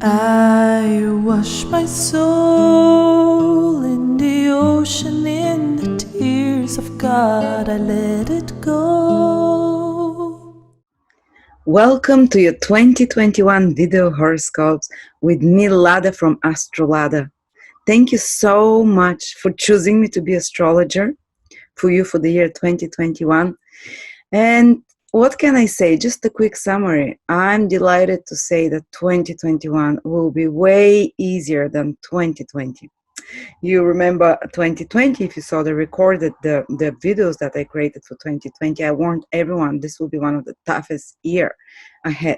I wash my soul in the ocean, in the tears of God, I let it go. Welcome to your 2021 video horoscopes with me, Lada from Astrolada. Thank you so much for choosing me to be astrologer for you for the year 2021. And what can I say? Just a quick summary. I'm delighted to say that 2021 will be way easier than 2020. You remember 2020, if you saw the videos that I created for 2020, I warned everyone this will be one of the toughest year ahead.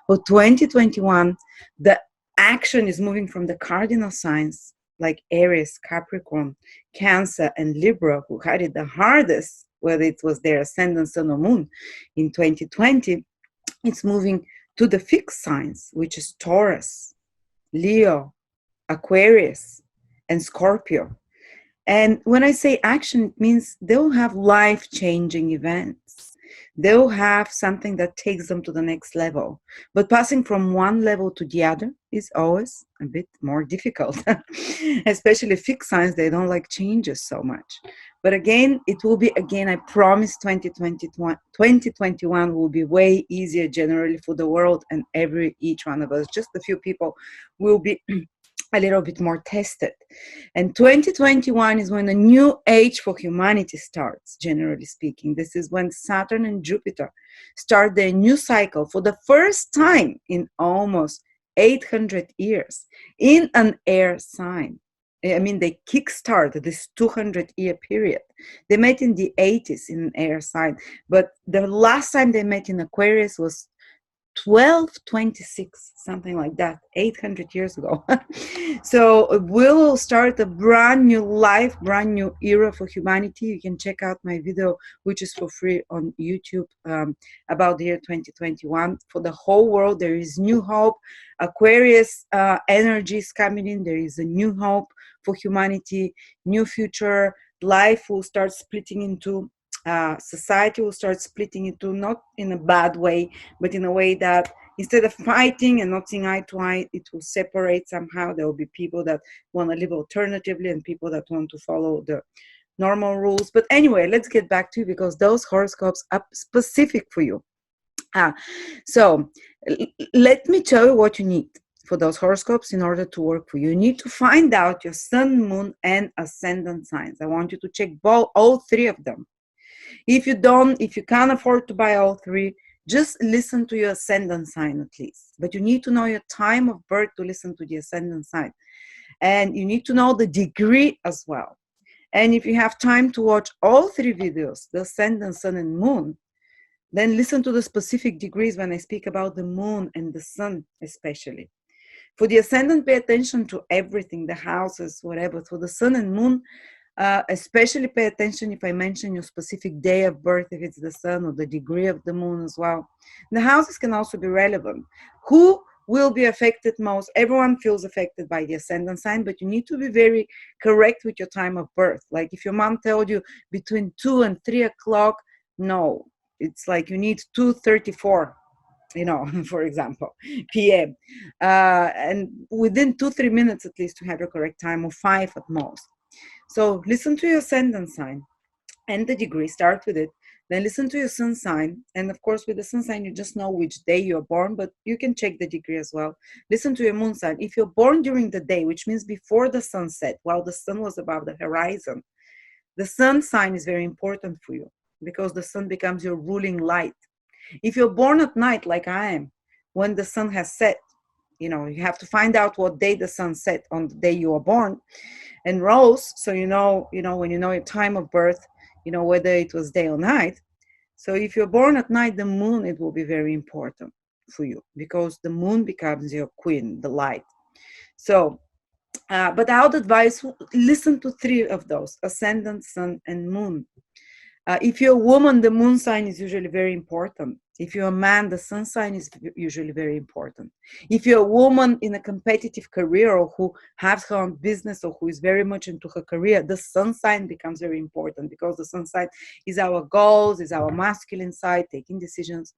For 2021, the action is moving from the cardinal signs like Aries, Capricorn, Cancer, and Libra, who had it the hardest, whether it was their ascendant, sun, or moon in 2020. It's moving to the fixed signs, which is Taurus, Leo, Aquarius, and Scorpio. And when I say action, it means they'll have life-changing events. They'll have something that takes them to the next level. But passing from one level to the other is always a bit more difficult. Especially fixed signs, they don't like changes so much. But again, it will be, I promise 2021 will be way easier generally for the world and each one of us. Just a few people will be a little bit more tested. And 2021 is when a new age for humanity starts, generally speaking. This is when Saturn and Jupiter start their new cycle for the first time in almost 800 years in an air sign. I mean, they kickstart this 200-year period. They met in the 80s in an air sign, but the last time they met in Aquarius was 1226, something like that, 800 years ago. So we'll start a brand new life, brand new era for humanity. You can check out my video, which is for free on YouTube, about the year 2021. For the whole world, there is new hope. Aquarius energy is coming in. There is a new hope for humanity, new future. Life will start splitting into society will start splitting into, not in a bad way, but in a way that instead of fighting and not seeing eye to eye, it will separate somehow. There will be people that want to live alternatively and people that want to follow the normal rules. But anyway, let's get back to you because those horoscopes are specific for you. So let me tell you what you need for those horoscopes in order to work for you. You need to find out your sun, moon, and ascendant signs. I want you to check all three of them. If you can't afford to buy all three, just listen to your ascendant sign at least. But you need to know your time of birth to listen to the ascendant sign. And you need to know the degree as well. And if you have time to watch all three videos, the ascendant, sun, and moon, then listen to the specific degrees when I speak about the moon and the sun especially. For the ascendant, pay attention to everything, the houses, whatever. For the sun and moon, especially pay attention if I mention your specific day of birth, if it's the sun, or the degree of the moon as well. The houses can also be relevant. Who will be affected most? Everyone feels affected by the ascendant sign, but you need to be very correct with your time of birth. Like if your mom told you between 2 and 3 o'clock, no, it's like you need 2:34. For example, PM. And within 2-3 minutes at least to have your correct time, or 5 at most. So listen to your ascendant sign and the degree, start with it. Then listen to your sun sign. And of course, with the sun sign, you just know which day you're born, but you can check the degree as well. Listen to your moon sign. If you're born during the day, which means before the sun set, while the sun was above the horizon, the sun sign is very important for you because the sun becomes your ruling light. If you're born at night, like I am, when the sun has set, you have to find out what day the sun set on the day you were born and rose, so when you know your time of birth, whether it was day or night. So if you're born at night, the moon, it will be very important for you because the moon becomes your queen, the light. So but I would advise, listen to three of those: ascendant, sun, and moon. If you're a woman, the moon sign is usually very important. If you're a man, the sun sign is usually very important. If you're a woman in a competitive career or who has her own business or who is very much into her career, the sun sign becomes very important because the sun sign is our goals, is our masculine side, taking decisions.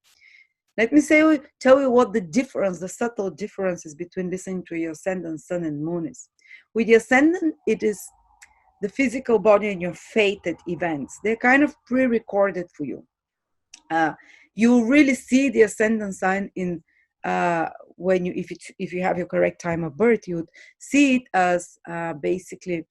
Let me tell you what the difference, the subtle differences between listening to your ascendant, sun, and moon is. With the ascendant, it is the physical body and your fated events. They're kind of pre-recorded for you. You really see the ascendant sign in when you, if you have your correct time of birth, you would see it as basically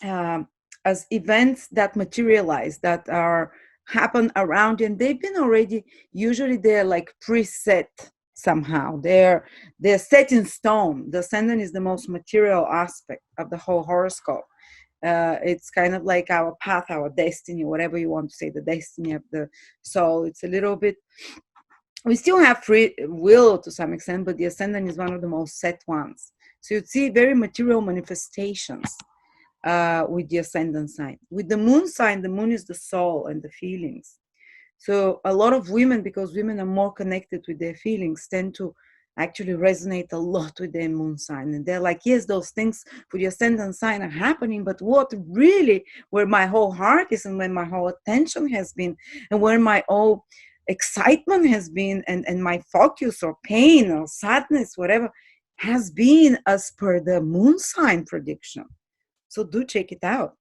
as events that materialize, that are happen around you, and they've been already, usually they're like preset somehow. They're set in stone. The ascendant is the most material aspect of the whole horoscope. It's kind of like our path, our destiny, whatever you want to say, the destiny of the soul. It's a little bit, we still have free will to some extent, but the ascendant is one of the most set ones. So you'd see very material manifestations with the ascendant sign. With the moon sign, the moon is the soul and the feelings. So a lot of women, because women are more connected with their feelings, tend to actually resonate a lot with their moon sign. And they're like, yes, those things for the ascendant sign are happening, but what really, where my whole heart is and where my whole attention has been and where my whole excitement has been and my focus or pain or sadness, whatever, has been as per the moon sign prediction. So do check it out.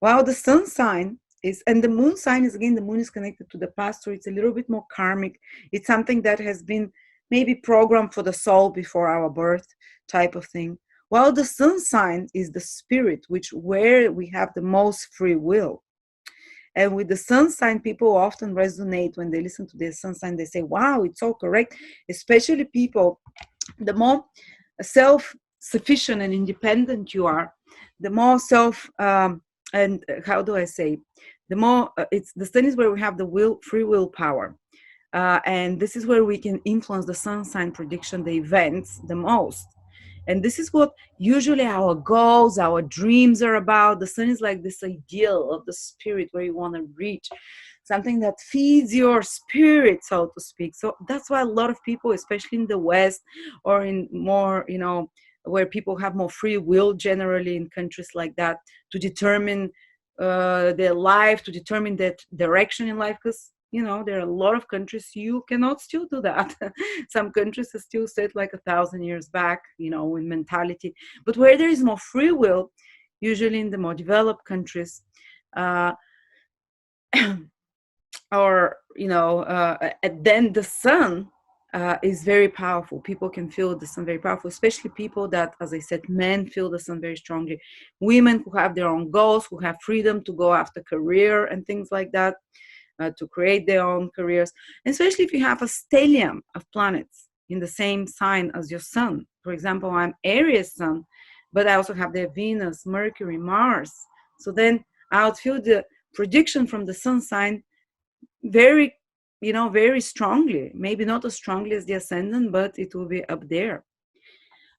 While the sun sign is, and the moon sign is, again, the moon is connected to the past, so it's a little bit more karmic. It's something that has been maybe programmed for the soul before our birth, type of thing. While the sun sign is the spirit, which where we have the most free will. And with the sun sign, people often resonate when they listen to their sun sign. They say, wow, it's so correct. Especially people, the more self-sufficient and independent you are, the more and how do I say, the more it's the sun is where we have the free will power. And this is where we can influence the sun sign prediction, the events, the most. And this is what usually our goals, our dreams are about. The sun is like this ideal of the spirit where you want to reach, something that feeds your spirit, so to speak. So that's why a lot of people, especially in the West or in more, where people have more free will generally in countries like that, to determine their life, to determine their direction in life, because there are a lot of countries you cannot still do that. Some countries are still set like 1,000 years back, in mentality. But where there is more free will, usually in the more developed countries, or then the sun is very powerful. People can feel the sun very powerful, especially people that, as I said, men feel the sun very strongly. Women who have their own goals, who have freedom to go after career and things like that, to create their own careers. And especially if you have a stellium of planets in the same sign as your sun. For example, I'm Aries sun, but I also have their Venus, Mercury, Mars. So then I would feel the prediction from the sun sign very, very strongly. Maybe not as strongly as the ascendant, but it will be up there.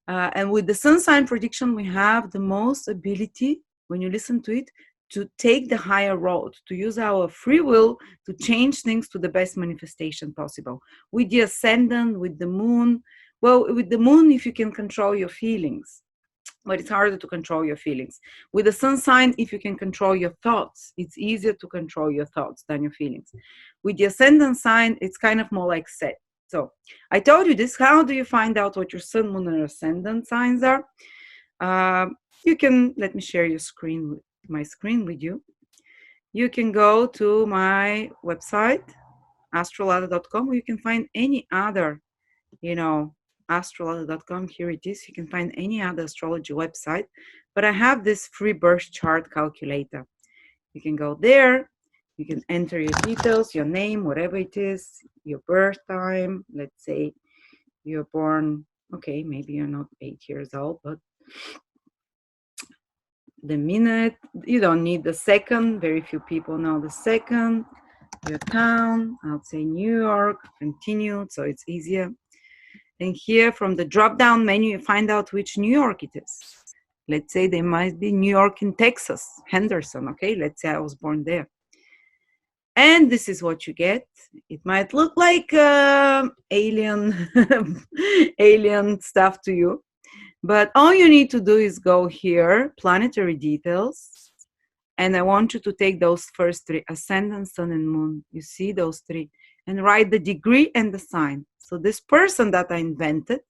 And with the sun sign prediction, we have the most ability, when you listen to it, to take the higher road, to use our free will to change things to the best manifestation possible. With the ascendant, with the moon, well, with the moon, if you can control your feelings, but it's harder to control your feelings. With the sun sign, if you can control your thoughts, it's easier to control your thoughts than your feelings. With the ascendant sign, it's kind of more like set. So I told you this. How do you find out what your sun, moon, and ascendant signs are? You can, let me share my screen with you. You can go to my website, astrolada.com, where you can find any other, astrolada.com. Here it is. You can find any other astrology website, but I have this free birth chart calculator. You can go there. You can enter your details, your name, whatever it is, your birth time. Let's say you're born, okay, maybe you're not 8 years old, but the minute, you don't need the second. Very few people know the second. Your town, I'll say New York, continued, so it's easier. And here from the drop-down menu, you find out which New York it is. Let's say there might be New York in Texas, Henderson, okay? Let's say I was born there. And this is what you get. It might look like alien, alien stuff to you. But all you need to do is go here, planetary details. And I want you to take those first three, ascendant, sun, and moon. You see those three. and write the degree and the sign. So this person that I invented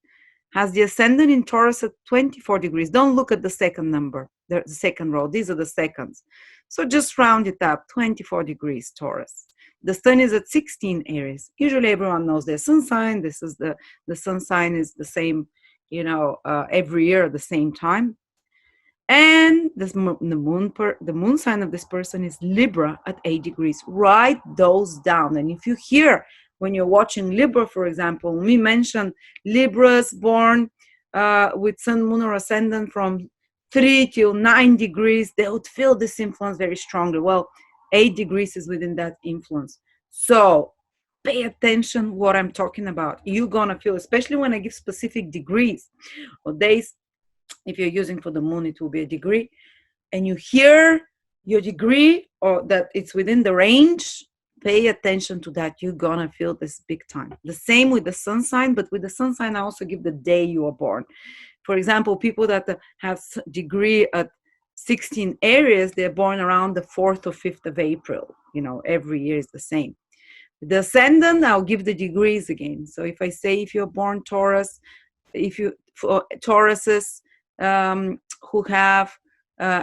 has the ascendant in Taurus at 24 degrees. Don't look at the second number, the second row. These are the seconds. So just round it up, 24 degrees Taurus. The sun is at 16 Aries. Usually everyone knows their sun sign. This is the sun sign is the same, every year at the same time. And the moon sign of this person is Libra at 8 degrees. Write those down. And if you hear when you're watching Libra, for example, we mentioned Libras born with sun, moon, or ascendant from 3 till 9 degrees, they would feel this influence very strongly. Well, 8 degrees is within that influence. So pay attention what I'm talking about. You're going to feel, especially when I give specific degrees or days. If you're using for the moon, it will be a degree. And you hear your degree or that it's within the range, pay attention to that. You're going to feel this big time. The same with the sun sign, but with the sun sign, I also give the day you were born. For example, people that have degree at 16 Aries, they're born around the 4th or 5th of April. Every year is the same. The ascendant, I'll give the degrees again. So if I say if you're born Taurus, for Tauruses who have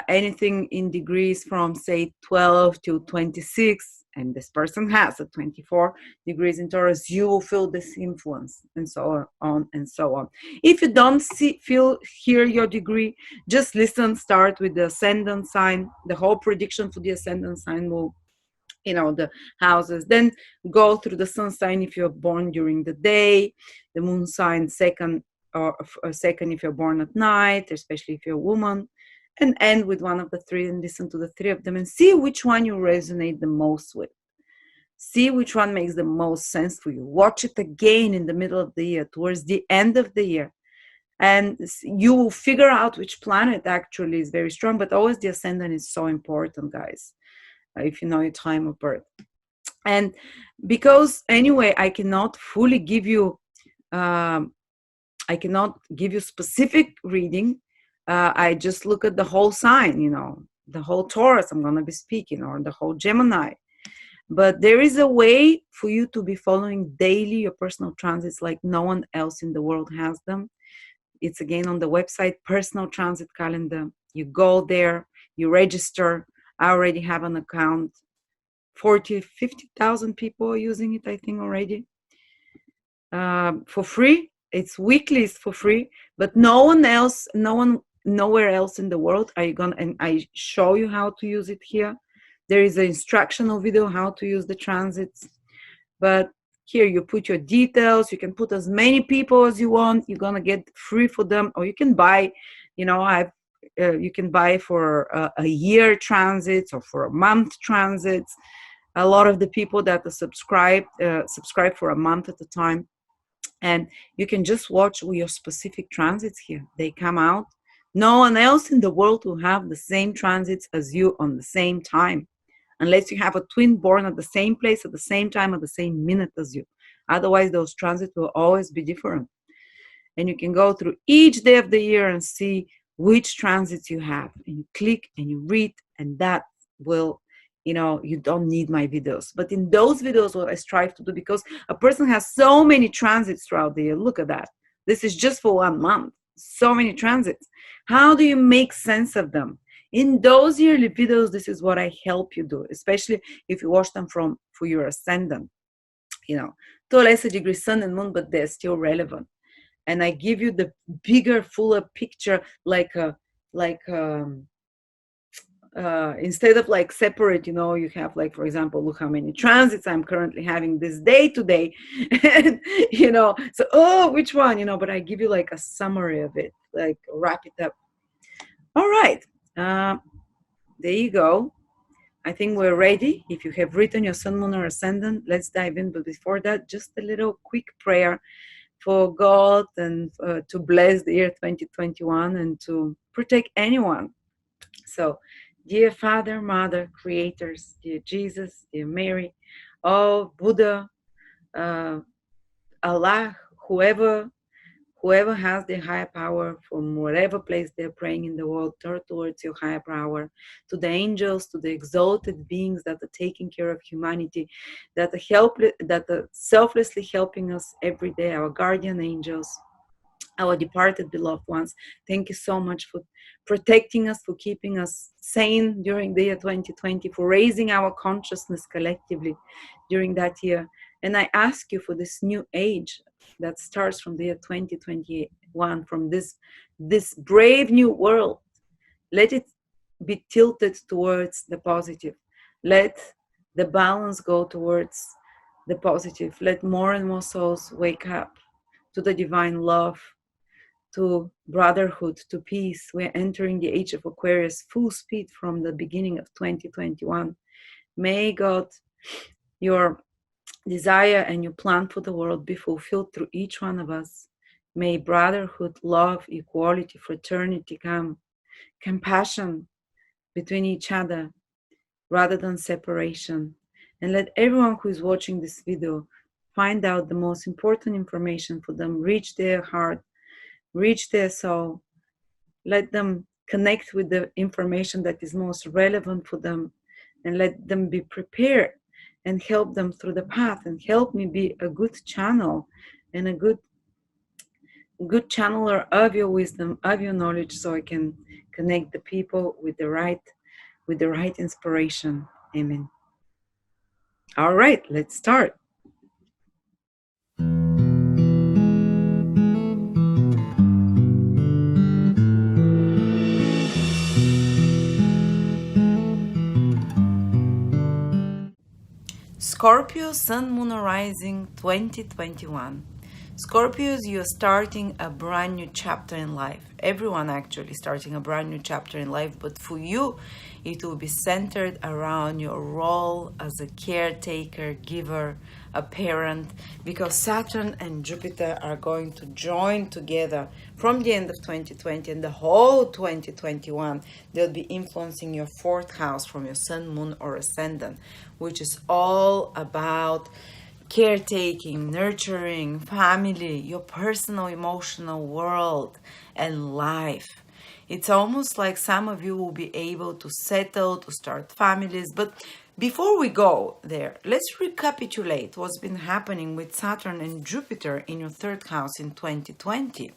anything in degrees from say 12 to 26, and this person has a 24 degrees in Taurus, you will feel this influence, and so on and so on. If you don't hear your degree, just listen. Start with the ascendant sign. The whole prediction for the ascendant sign will, the houses. Then go through the sun sign if you're born during the day, the moon sign second, or second if you're born at night, especially if you're a woman, and end with one of the three and listen to the three of them and see which one you resonate the most with. See which one makes the most sense for you. Watch it again in the middle of the year, towards the end of the year, and you will figure out which planet actually is very strong. But always the ascendant is so important, guys, if you know your time of birth. And because anyway, I cannot fully give you specific reading. I just look at the whole sign, the whole Taurus I'm going to be speaking, or the whole Gemini. But there is a way for you to be following daily your personal transits like no one else in the world has them. It's again on the website, Personal Transit Calendar. You go there, you register. I already have an account. 50,000 people are using it, I think, already. For free. It's weekly, it's for free. But nowhere else in the world and I show you how to use it here. There is an instructional video how to use the transits. But here you put your details. You can put as many people as you want. You're gonna get free for them, or you can buy. You can buy for a year transits or for a month transits. A lot of the people that are subscribe for a month at a time, and you can just watch your specific transits here. They come out. No one else in the world will have the same transits as you on the same time, unless you have a twin born at the same place at the same time at the same minute as you. Otherwise, those transits will always be different. And you can go through each day of the year and see which transits you have. And you click and you read, and that will, you don't need my videos. But in those videos, what I strive to do, because a person has so many transits throughout the year. Look at that. This is just for 1 month. So many transits. How do you make sense of them? In those yearly videos, this is what I help you do, especially if you watch them for your ascendant. To a lesser degree, sun and moon, but they're still relevant. And I give you the bigger, fuller picture, instead of like separate, you have like, for example, look how many transits I'm currently having this day today. And, so, which one, but I give you like a summary of it, like wrap it up. All right. There you go. I think we're ready. If you have written your sun, moon, or ascendant, let's dive in. But before that, just a little quick prayer for God and to bless the year 2021 and to protect anyone. So, dear Father, Mother, Creators, dear Jesus, dear Mary, Buddha, Allah, whoever whoever has the higher power from whatever place they're praying in the world, turn towards your higher power, to the angels, to the exalted beings that are taking care of humanity, that are selflessly helping us every day, our guardian angels, our departed beloved ones. Thank you so much for protecting us, for keeping us sane during the year 2020, for raising our consciousness collectively during that year. And I ask you for this new age that starts from the year 2021, from this brave new world. Let it be tilted towards the positive. Let the balance go towards the positive. Let more and more souls wake up to the divine love, to brotherhood, to peace. We're entering the age of Aquarius full speed from the beginning of 2021. May God, your desire and your plan for the world be fulfilled through each one of us. May brotherhood, love, equality, fraternity come, compassion between each other rather than separation. And let everyone who is watching this video find out the most important information for them, reach their heart, reach their soul. Let them connect with the information that is most relevant for them, and let them be prepared and help them through the path, and help me be a good channel and a good channeler of your wisdom, of your knowledge, so I can connect the people with the right inspiration. Amen. All right, let's start. Scorpio, Sun, Moon, Rising 2021. Scorpios, you're starting a brand new chapter in life. Everyone actually starting a brand new chapter in life, but for you, it will be centered around your role as a caretaker, giver, a parent, because Saturn and Jupiter are going to join together from the end of 2020 and the whole 2021. They'll be influencing your fourth house from your Sun, Moon, or Ascendant, which is all about caretaking, nurturing, family, your personal emotional world, and life. It's almost like some of you will be able to settle, to start families. But before we go there, let's recapitulate what's been happening with Saturn and Jupiter in your third house in 2020.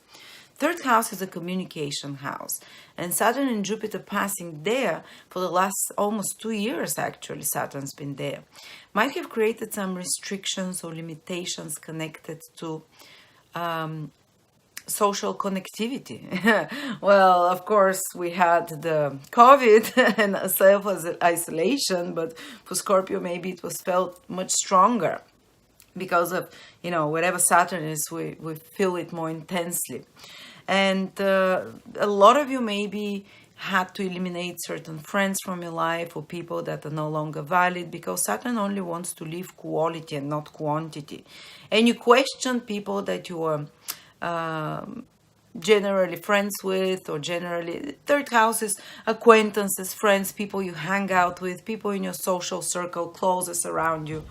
Third house is a communication house, and Saturn and Jupiter passing there for the last almost 2 years, actually, Saturn's been there, might have created some restrictions or limitations connected to social connectivity. Well, of course, we had the COVID and self-isolation, but for Scorpio, maybe it was felt much stronger because of, wherever Saturn is, we feel it more intensely. And a lot of you maybe had to eliminate certain friends from your life or people that are no longer valid, because Saturn only wants to live quality and not quantity. And you question people that you are generally friends with, or generally third house is acquaintances, friends, people you hang out with, people in your social circle closest around you.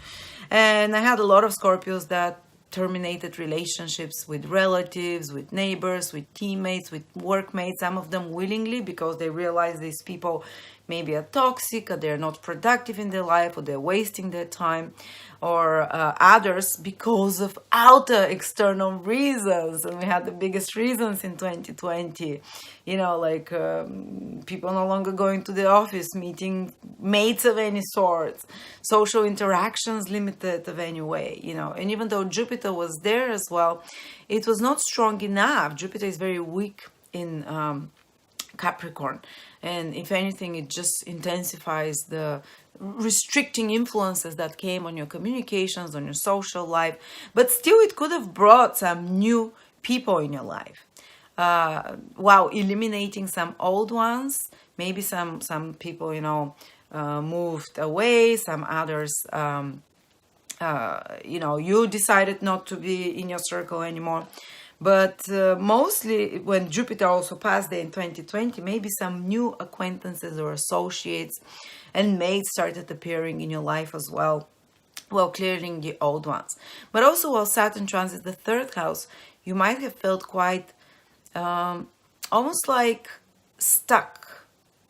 And I had a lot of Scorpios that terminated relationships with relatives, with neighbors, with teammates, with workmates, some of them willingly, because they realize these people maybe are toxic, or they're not productive in their life, or they're wasting their time, or others because of outer external reasons. And we had the biggest reasons in 2020, like people no longer going to the office, meeting mates of any sort, social interactions limited of any way, and even though Jupiter was there as well, it was not strong enough. Jupiter is very weak in Capricorn, and if anything, it just intensifies the restricting influences that came on your communications, on your social life. But still, it could have brought some new people in your life, while eliminating some old ones. Maybe some people moved away, some others you decided not to be in your circle anymore. But mostly when Jupiter also passed there in 2020, maybe some new acquaintances or associates and mates started appearing in your life as well, while clearing the old ones. But also while Saturn transits the third house, you might have felt quite almost like stuck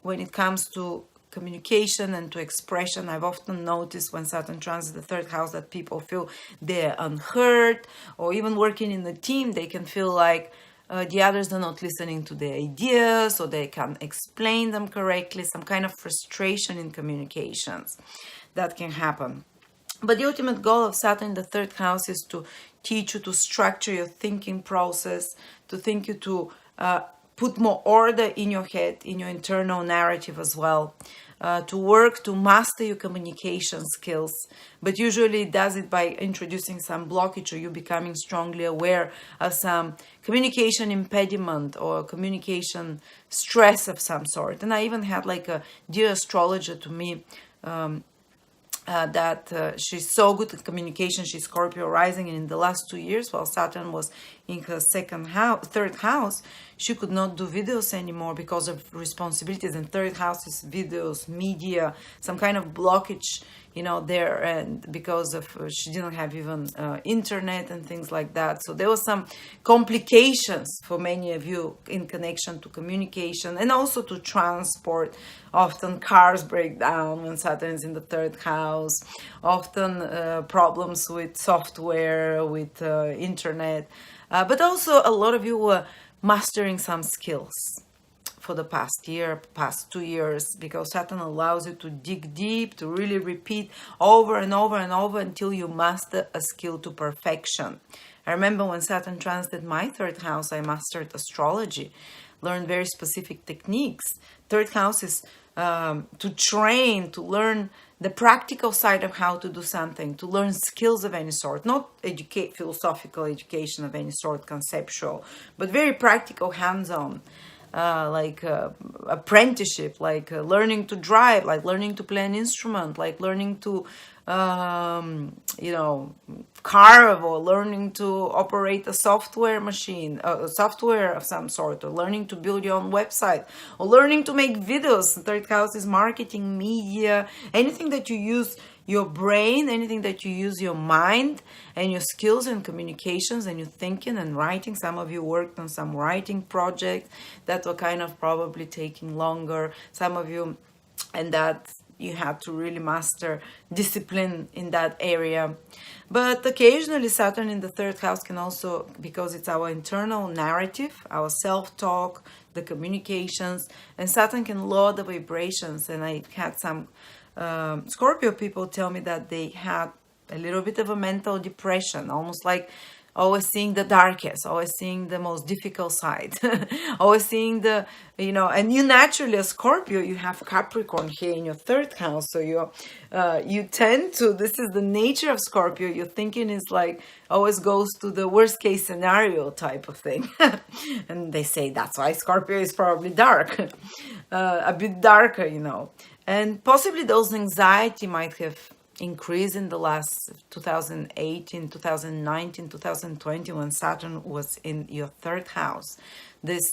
when it comes to communication and to expression. I've often noticed when Saturn transits the third house that people feel they're unheard, or even working in a team, they can feel like the others are not listening to their ideas, or they can't explain them correctly, some kind of frustration in communications that can happen. But the ultimate goal of Saturn in the third house is to teach you to structure your thinking process, to think you to put more order in your head, in your internal narrative as well, to work to master your communication skills. But usually it does it by introducing some blockage, or you becoming strongly aware of some communication impediment or communication stress of some sort. And I even had like a dear astrologer to me, that she's so good at communication. She's Scorpio rising, and in the last 2 years, while Saturn was in her third house, she could not do videos anymore because of responsibilities. And third house is videos, media, some kind of blockage, there, and because of she didn't have even internet and things like that. So there was some complications for many of you in connection to communication and also to transport. Often cars break down when Saturn is in the third house. Often problems with software, with internet. But also a lot of you were mastering some skills for the past 2 years, because Saturn allows you to dig deep, to really repeat over and over and over until you master a skill to perfection. I remember when Saturn transited my third house, I mastered astrology, learned very specific techniques. Third house is to train, to learn the practical side of how to do something, to learn skills of any sort, not philosophical education of any sort, conceptual, but very practical, hands-on. Like apprenticeship, like learning to drive, like learning to play an instrument, like learning to, carve, or learning to operate a software machine, software of some sort, or learning to build your own website, or learning to make videos. The third house is marketing, media, anything that you use your brain, anything that you use your mind and your skills and communications and your thinking and writing. Some of you worked on some writing projects that were kind of probably taking longer. Some of you, and that you have to really master discipline in that area. But occasionally Saturn in the third house can also, because it's our internal narrative, our self-talk, the communications, and Saturn can lower the vibrations. And I had some Scorpio people tell me that they had a little bit of a mental depression, almost like always seeing the darkest, always seeing the most difficult side, always seeing and you naturally, as Scorpio, you have Capricorn here in your third house. So you tend to, this is the nature of Scorpio, your thinking is like, always goes to the worst case scenario type of thing. And they say that's why Scorpio is probably dark, a bit darker, And possibly those anxiety might have increased in the last 2018, 2019, 2020, when Saturn was in your third house. This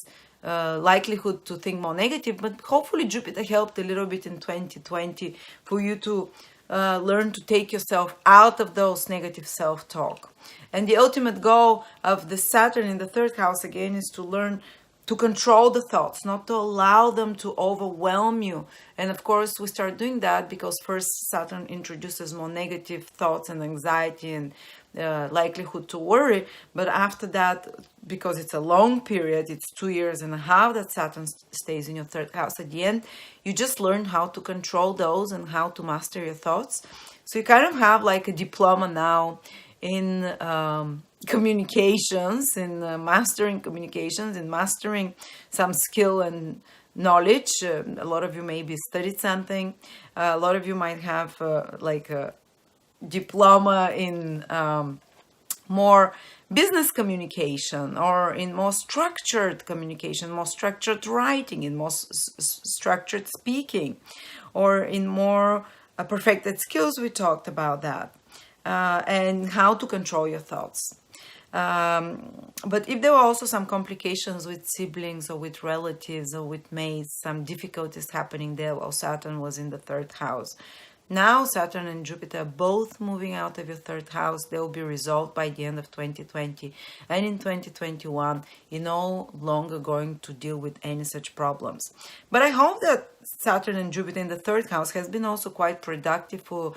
likelihood to think more negative, but hopefully Jupiter helped a little bit in 2020 for you to learn to take yourself out of those negative self-talk. And the ultimate goal of the Saturn in the third house, again, is to learn to control the thoughts, not to allow them to overwhelm you. And of course, we start doing that because first Saturn introduces more negative thoughts and anxiety and likelihood to worry. But after that, because it's a long period, it's 2.5 years that Saturn stays in your third house. At the end, you just learn how to control those and how to master your thoughts. So you kind of have like a diploma now in communications, in mastering communications, in mastering some skill and knowledge. A lot of you maybe studied something. A lot of you might have like a diploma in more business communication, or in more structured communication, more structured writing, in more structured speaking, or in more perfected skills. We talked about that. And how to control your thoughts. But if there were also some complications with siblings or with relatives or with mates, some difficulties happening there while Saturn was in the third house, Now Saturn and Jupiter both moving out of your third house. They will be resolved by the end of 2020. And in 2021, you're no longer going to deal with any such problems. But I hope that Saturn and Jupiter in the third house has been also quite productive for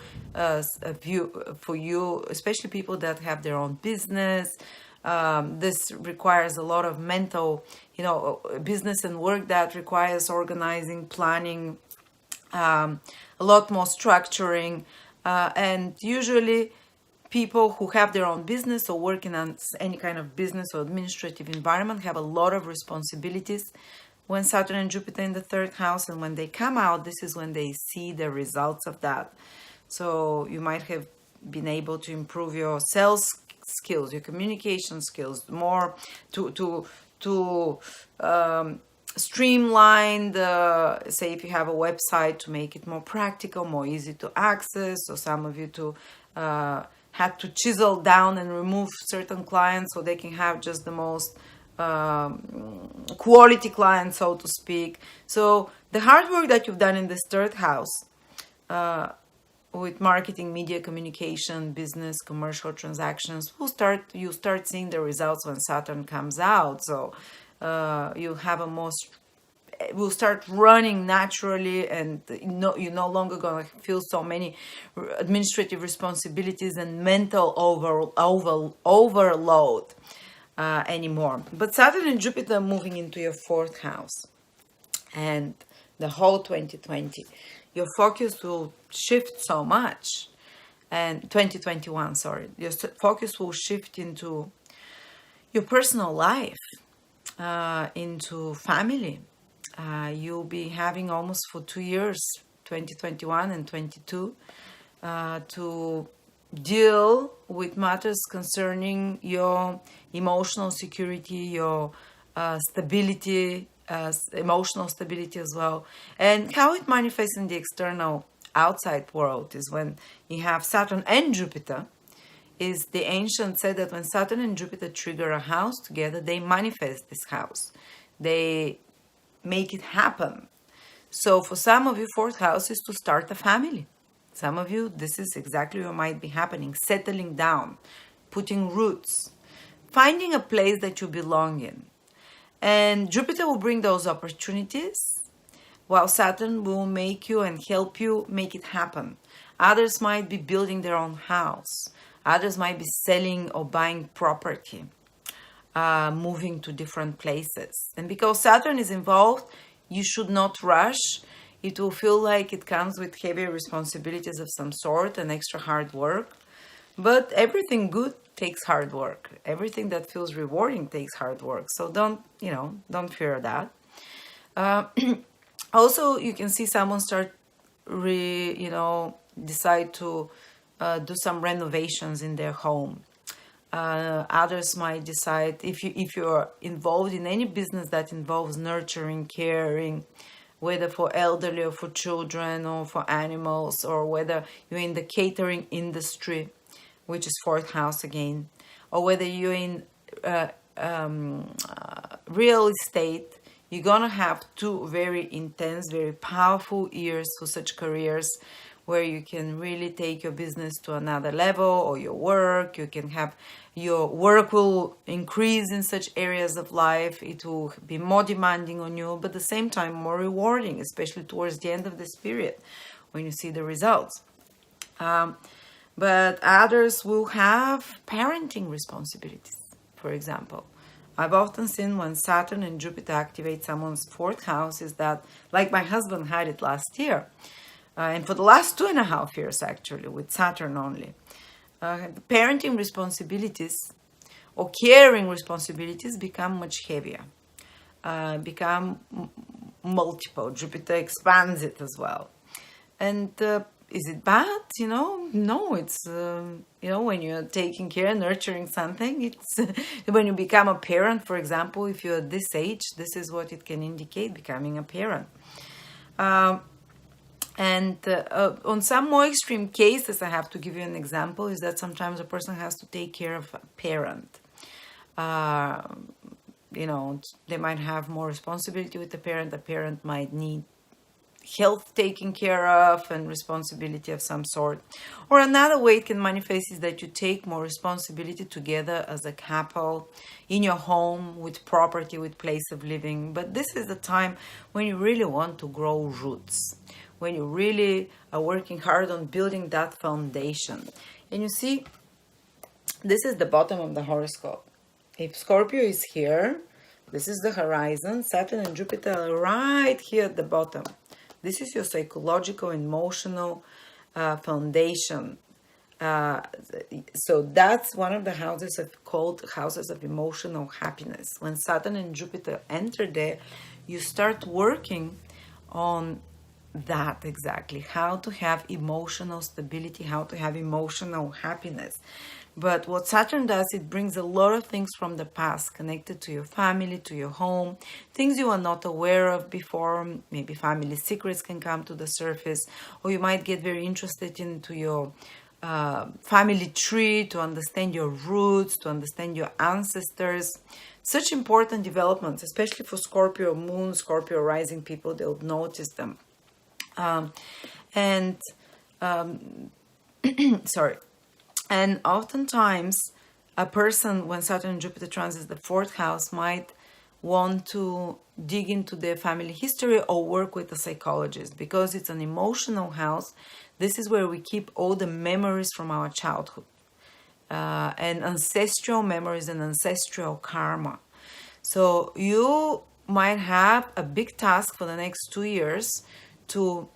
you, especially people that have their own business. This requires a lot of mental, business and work that requires organizing, planning, a lot more structuring, and usually people who have their own business or working on any kind of business or administrative environment have a lot of responsibilities when Saturn and Jupiter in the third house, and when they come out, this is when they see the results of that. So you might have been able to improve your sales skills, your communication skills, more to streamline the, say, if you have a website, to make it more practical, more easy to access, or some of you to had to chisel down and remove certain clients so they can have just the most quality clients, so to speak. So the hard work that you've done in this third house, with marketing, media, communication, business, commercial transactions, you start seeing the results when Saturn comes out. So you have will start running naturally, and you're no longer going to feel so many administrative responsibilities and mental overload anymore. But Saturn and Jupiter are moving into your fourth house, and the whole 2020, your focus will shift so much. And 2021, sorry, your focus will shift into your personal life, into family. You'll be having almost for 2 years, 2021 and 22, to deal with matters concerning your emotional security, your stability, emotional stability as well. And how it manifests in the external outside world is when you have Saturn and Jupiter. Is the ancients said that when Saturn and Jupiter trigger a house together, they manifest this house. They make it happen. So for some of you, fourth house is to start a family. Some of you, this is exactly what might be happening. Settling down, putting roots, finding a place that you belong in. And Jupiter will bring those opportunities, while Saturn will make you and help you make it happen. Others might be building their own house. Others might be selling or buying property, moving to different places. And because Saturn is involved, you should not rush. It will feel like it comes with heavy responsibilities of some sort and extra hard work. But everything good takes hard work. Everything that feels rewarding takes hard work. So don't fear that. Also, you can see someone start decide to do some renovations in their home. Others might decide, if you're involved in any business that involves nurturing, caring, whether for elderly or for children or for animals, or whether you're in the catering industry, which is fourth house again, or whether you're in real estate, you're gonna have 2 very intense, very powerful years for such careers, where you can really take your business to another level, or your work. You can have your work will increase in such areas of life. It will be more demanding on you, but at the same time more rewarding, especially towards the end of this period when you see the results. But others will have parenting responsibilities, for example. I've often seen when Saturn and Jupiter activate someone's fourth house is that, like my husband had it last year, and for the last 2.5 years actually, with Saturn only. The parenting responsibilities or caring responsibilities become much heavier, become multiple. Jupiter expands it as well. And is it bad? No, it's, when you're taking care, nurturing something, it's when you become a parent, for example, if you're at this age, this is what it can indicate, becoming a parent. And on some more extreme cases, I have to give you an example, is that sometimes a person has to take care of a parent. They might have more responsibility with the parent. The parent might need health taken care of and responsibility of some sort. Or another way it can manifest is that you take more responsibility together as a couple in your home, with property, with place of living. But this is the time when you really want to grow roots, when you really are working hard on building that foundation. And you see, this is the bottom of the horoscope. If Scorpio is here, this is the horizon. Saturn and Jupiter are right here at the bottom. This is your psychological, emotional foundation. So that's one of the houses called houses of emotional happiness. When Saturn and Jupiter enter there, you start working on that exactly, how to have emotional stability, how to have emotional happiness. But what Saturn does, it brings a lot of things from the past connected to your family, to your home, things you are not aware of before. Maybe family secrets can come to the surface, or you might get very interested into your family tree to understand your roots, to understand your ancestors. Such important developments, especially for Scorpio moon, Scorpio rising people, they'll notice them. Sorry. And oftentimes, a person, when Saturn and Jupiter transits the fourth house, might want to dig into their family history or work with a psychologist, because it's an emotional house. This is where we keep all the memories from our childhood, and ancestral memories and ancestral karma. So you might have a big task for the next 2 years to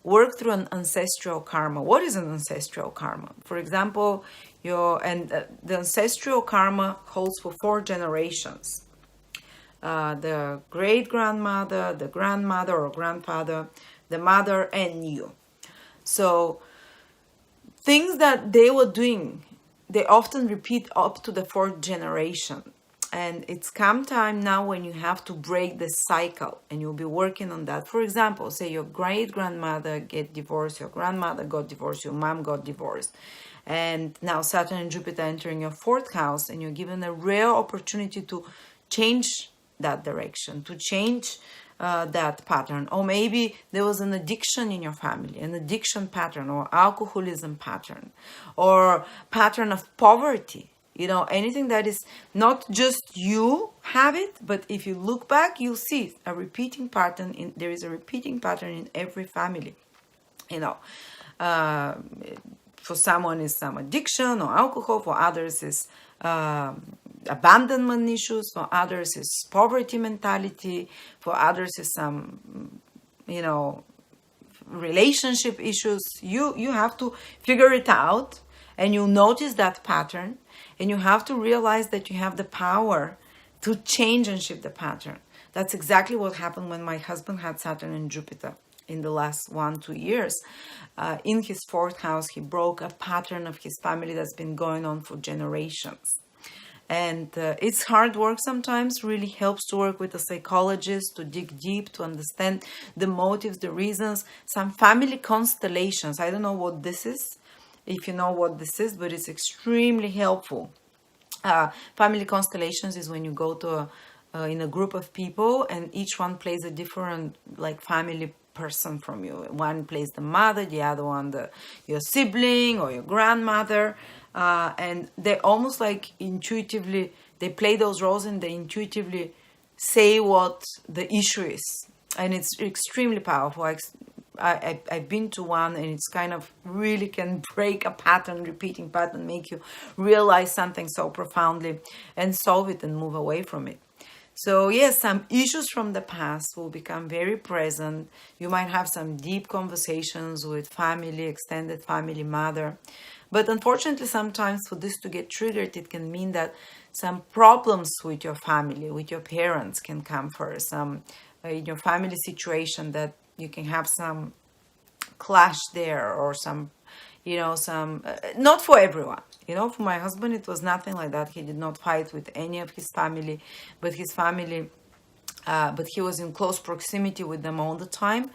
work through an ancestral karma. What is an ancestral karma? For example, the ancestral karma holds for 4 generations. The great-grandmother, the grandmother or grandfather, the mother, and you. So things that they were doing, they often repeat up to the 4th generation. And it's come time now when you have to break the cycle, and you'll be working on that. For example, say your great-grandmother get divorced, your grandmother got divorced, your mom got divorced. And now Saturn and Jupiter entering your 4th house, and you're given a rare opportunity to change that direction, to change that pattern. Or maybe there was an addiction in your family, an addiction pattern, or alcoholism pattern, or pattern of poverty. Anything that is not just you have it, but if you look back, you'll see a repeating pattern. There is a repeating pattern in every family. For someone is some addiction or alcohol, for others is abandonment issues, for others is poverty mentality, for others is some, relationship issues. You have to figure it out, and you'll notice that pattern, and you have to realize that you have the power to change and shift the pattern. That's exactly what happened when my husband had Saturn and Jupiter in the last 1-2 years. In his 4th house, he broke a pattern of his family that's been going on for generations. And it's hard work sometimes. Really helps to work with a psychologist, to dig deep, to understand the motives, the reasons, some family constellations. I don't know what this is, if you know what this is, but it's extremely helpful. Family constellations is when you go to in a group of people, and each one plays a different family person from you. One plays the mother, the other one your sibling or your grandmother, and they almost intuitively, they play those roles, and they intuitively say what the issue is, and it's extremely powerful. I've been to one, and it's kind of really can break a pattern, repeating pattern, make you realize something so profoundly and solve it and move away from it. So yes, some issues from the past will become very present. You might have some deep conversations with family, extended family, mother. But unfortunately, sometimes for this to get triggered, it can mean that some problems with your family, with your parents can come first. Some in your family situation that you can have some clash there, or some not for everyone. For my husband, it was nothing like that. He did not fight with any of his family, but he was in close proximity with them all the time,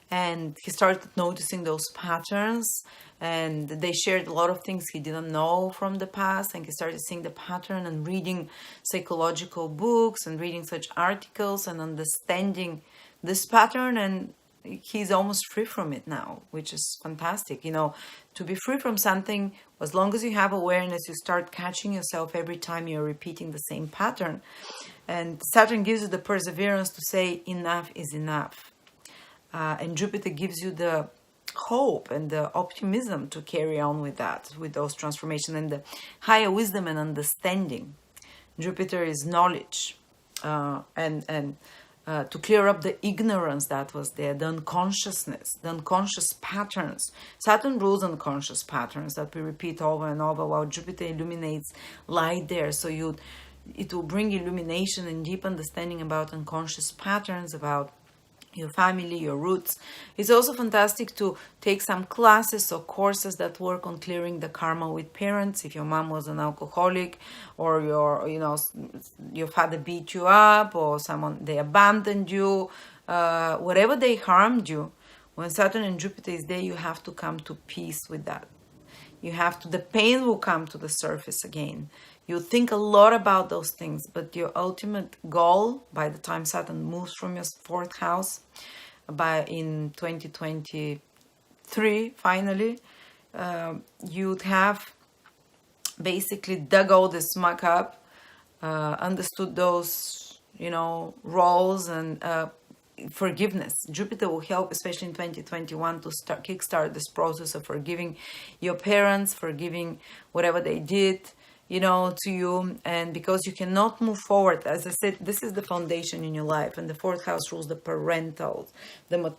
and he started noticing those patterns, and they shared a lot of things he didn't know from the past, and he started seeing the pattern and reading psychological books and reading such articles and understanding this pattern, and he's almost free from it now, which is fantastic. To be free from something, as long as you have awareness, you start catching yourself every time you're repeating the same pattern. And Saturn gives you the perseverance to say enough is enough. And Jupiter gives you the hope and the optimism to carry on with that, with those transformations, and the higher wisdom and understanding. Jupiter is knowledge, and to clear up the ignorance that was there, the unconsciousness, the unconscious patterns. Saturn rules unconscious patterns that we repeat over and over, while Jupiter illuminates light there. So it will bring illumination and deep understanding about unconscious patterns, about your family, your roots. It's also fantastic to take some classes or courses that work on clearing the karma with parents. If your mom was an alcoholic, or your father beat you up, or they abandoned you, whatever they harmed you, when Saturn and Jupiter is there, you have to come to peace with that. The pain will come to the surface again. You think a lot about those things, but your ultimate goal, by the time Saturn moves from your 4th house, in 2023, finally, you'd have basically dug all this muck up, understood those, roles, and forgiveness. Jupiter will help, especially in 2021, to kickstart this process of forgiving your parents, forgiving whatever they did, to you. And because you cannot move forward, as I said, this is the foundation in your life, and the 4th house rules the parentals,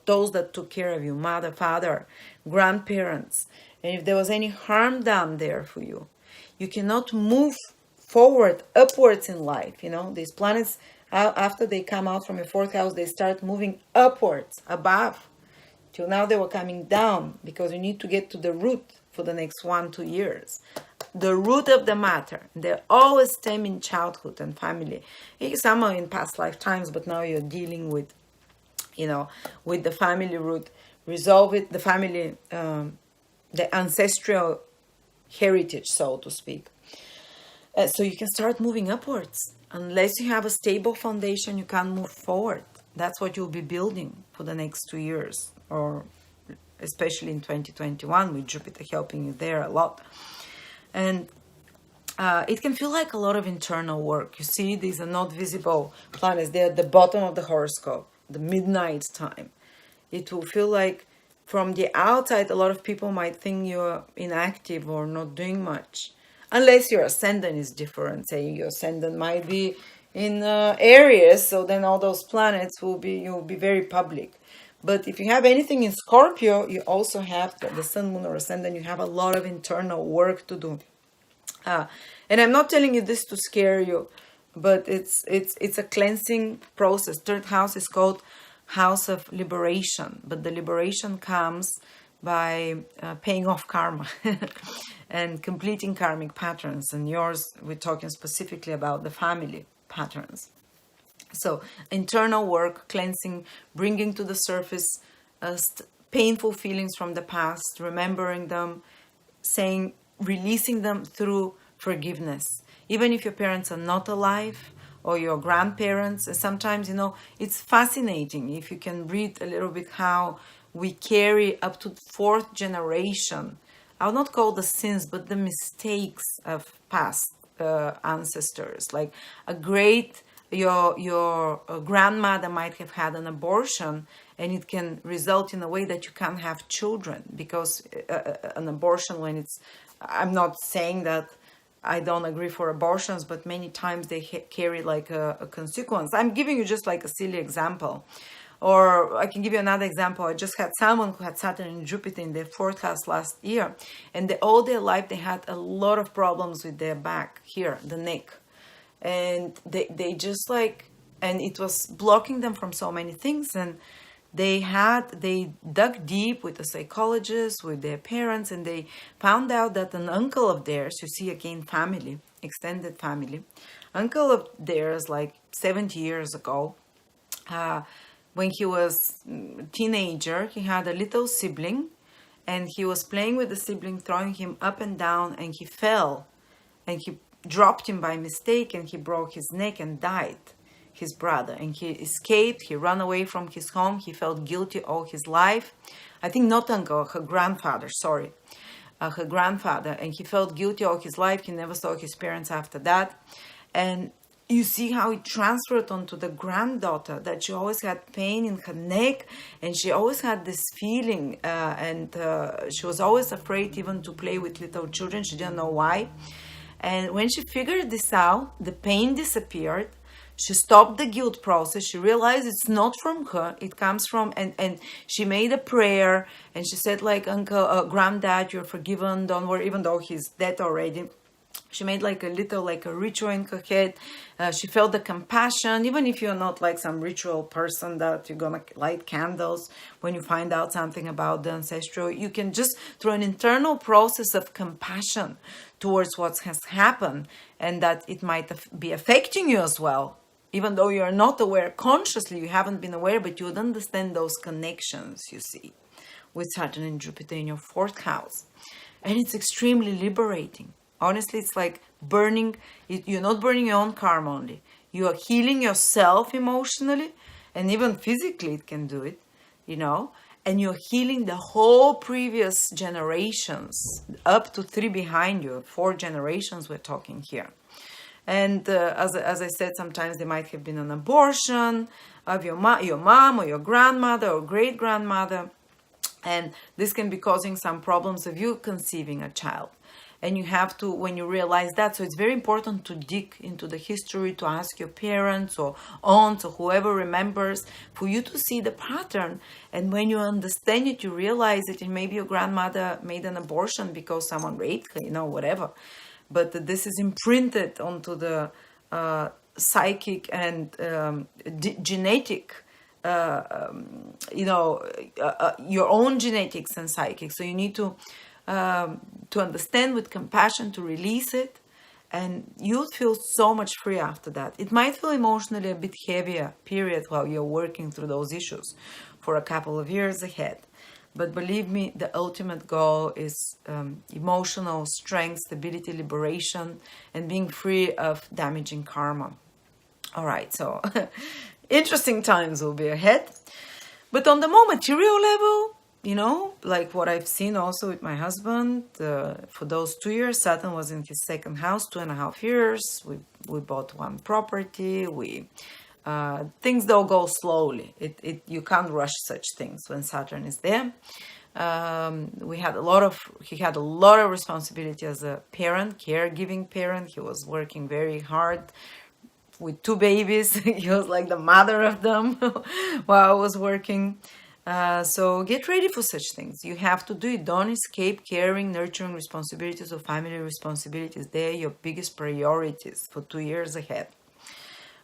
those that took care of you, mother, father, grandparents. And if there was any harm done there for you, you cannot move forward, upwards in life. These planets, after they come out from your 4th house, they start moving upwards, above. Till now they were coming down, because you need to get to the root for the next 1-2 years. The root of the matter. They always stem in childhood and family. Some are in past lifetimes, but now you're dealing with, with the family root. Resolve it, the family, the ancestral heritage, so to speak. So you can start moving upwards. Unless you have a stable foundation, you can't move forward. That's what you'll be building for the next 2 years, or especially in 2021, with Jupiter helping you there a lot. And it can feel like a lot of internal work. You see, these are not visible planets. They're at the bottom of the horoscope, the midnight time. It will feel like from the outside, a lot of people might think you're inactive or not doing much. Unless your ascendant is different. Say your ascendant might be in Aries, so then all those planets you'll be very public. But if you have anything in Scorpio, you also have the Sun, Moon, or Ascendant. You have a lot of internal work to do. And I'm not telling you this to scare you, but it's a cleansing process. 3rd house is called House of Liberation, but the liberation comes by paying off karma and completing karmic patterns. And yours, we're talking specifically about the family patterns. So internal work, cleansing, bringing to the surface painful feelings from the past, remembering them, releasing them through forgiveness. Even if your parents are not alive, or your grandparents, and sometimes, it's fascinating if you can read a little bit how we carry up to 4th generation. I'll not call the sins, but the mistakes of past ancestors. Like your grandmother might have had an abortion, and it can result in a way that you can't have children, because an abortion, I'm not saying that I don't agree for abortions, but many times they carry like a consequence. I'm giving you just like a silly example. Or I can give you another example. I just had someone who had Saturn and Jupiter in their 4th house last year, and all their life they had a lot of problems with their back here, the neck. And they just and it was blocking them from so many things. And they dug deep with a psychologist, with their parents, and they found out that an uncle of theirs, you see again, family, extended family, uncle of theirs, like 70 years ago, when he was a teenager, he had a little sibling, and he was playing with the sibling, throwing him up and down, and he fell, and he dropped him by mistake, and he broke his neck and died. his brother, and he escaped. He ran away from his home. He felt guilty all his life. I think not uncle, her grandfather, sorry. Her grandfather, and he felt guilty all his life. He never saw his parents after that. And you see how it transferred onto the granddaughter, that she always had pain in her neck, and she always had this feeling, and she was always afraid even to play with little children. She didn't know why. And when she figured this out, the pain disappeared. She stopped the guilt process. She realized it's not from her. It comes from, and she made a prayer, and she said, like, uncle, granddad, you're forgiven. Don't worry, even though he's dead already. She made like a little, like a ritual in her head. She felt the compassion, even if you're not like some ritual person that you're gonna light candles when you find out something about the ancestral. You can just, through an internal process of compassion towards what has happened, and that it might be affecting you as well. Even though you're not aware consciously, you haven't been aware, but you would understand those connections, you see, with Saturn and Jupiter in your 4th house. And it's extremely liberating. Honestly, it's like burning, you're not burning your own karma only. You are healing yourself emotionally, and even physically it can do it, you know, and you're healing the whole previous generations, up to 3 behind you, 4 generations we're talking here. And as I said, sometimes there might have been an abortion of your mom or your grandmother or great-grandmother, and this can be causing some problems of you conceiving a child. And you have to, when you realize that, so it's very important to dig into the history, to ask your parents or aunts or whoever remembers, for you to see the pattern. And when you understand it, you realize that maybe your grandmother made an abortion because someone raped her, you know, whatever. But this is imprinted onto the psychic and genetic, your own genetics and psychic. So you need to understand with compassion, to release it, and you'll feel so much free after that. It might feel emotionally a bit heavier period while you're working through those issues for a couple of years ahead. But believe me, the ultimate goal is emotional strength, stability, liberation, and being free of damaging karma. All right, so interesting times will be ahead. But on the more material level, you know, like what I've seen also with my husband, for those 2 years, Saturn was in his 2nd house, 2.5 years. We bought one property. Things don't go slowly. You can't rush such things when Saturn is there. He had a lot of responsibility as a parent, caregiving parent. He was working very hard with 2 babies. He was like the mother of them while I was working. So get ready for such things. You have to do it. Don't escape caring, nurturing responsibilities or family responsibilities. They're your biggest priorities for 2 years ahead.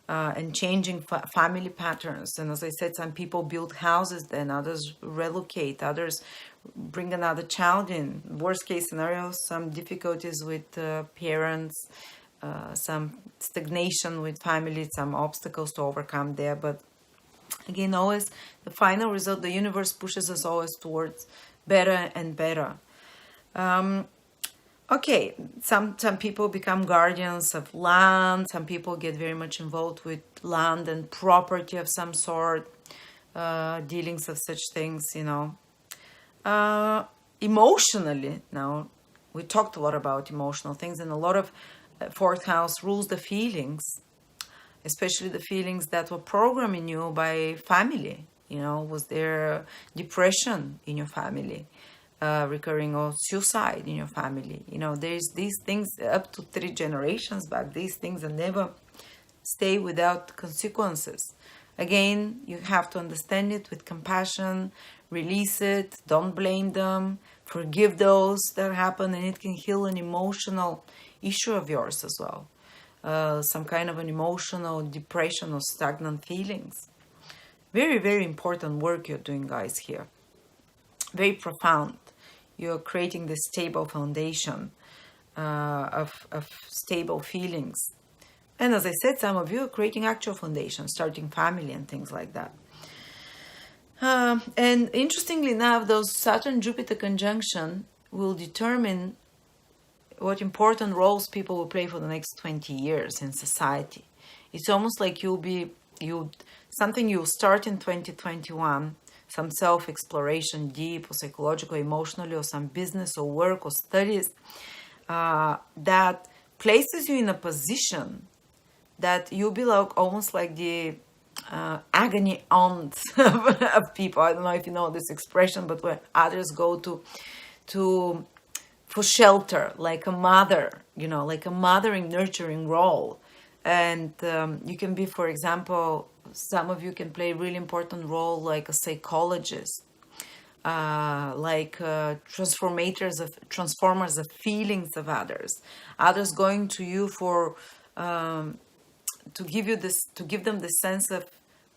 And changing family patterns. And as I said, some people build houses, then others relocate, others bring another child in. Worst case scenario, some difficulties with parents, some stagnation with family, some obstacles to overcome there. But again, always the final result, the universe pushes us always towards better and better. Okay, some people become guardians of land. Some people get very much involved with land and property of some sort, dealings of such things, you know. Emotionally, now, we talked a lot about emotional things, and a lot of 4th house rules the feelings, especially the feelings that were programmed in you by family. You know, was there depression in your family? Recurring or suicide in your family. You know, there's these things up to 3 generations back. These things will never stay without consequences. Again, you have to understand it with compassion, release it, don't blame them, forgive those that happen, and it can heal an emotional issue of yours as well. Some kind of an emotional depression or stagnant feelings. Very, very important work you're doing, guys, here. Very profound. You're creating this stable foundation of stable feelings. And as I said, some of you are creating actual foundation, starting family and things like that. And interestingly enough, those Saturn-Jupiter conjunction will determine what important roles people will play for the next 20 years in society. It's almost like you'll be something you start in 2021, some self-exploration, deep or psychological, emotionally, or some business or work or studies, that places you in a position that you'll be like almost like the agony aunt of people. I don't know if you know this expression, but when others go to for shelter, like a mother, like a mothering, nurturing role. And you can be, for example, some of you can play a really important role like a psychologist, like transformers of feelings of others going to you for to give them the sense of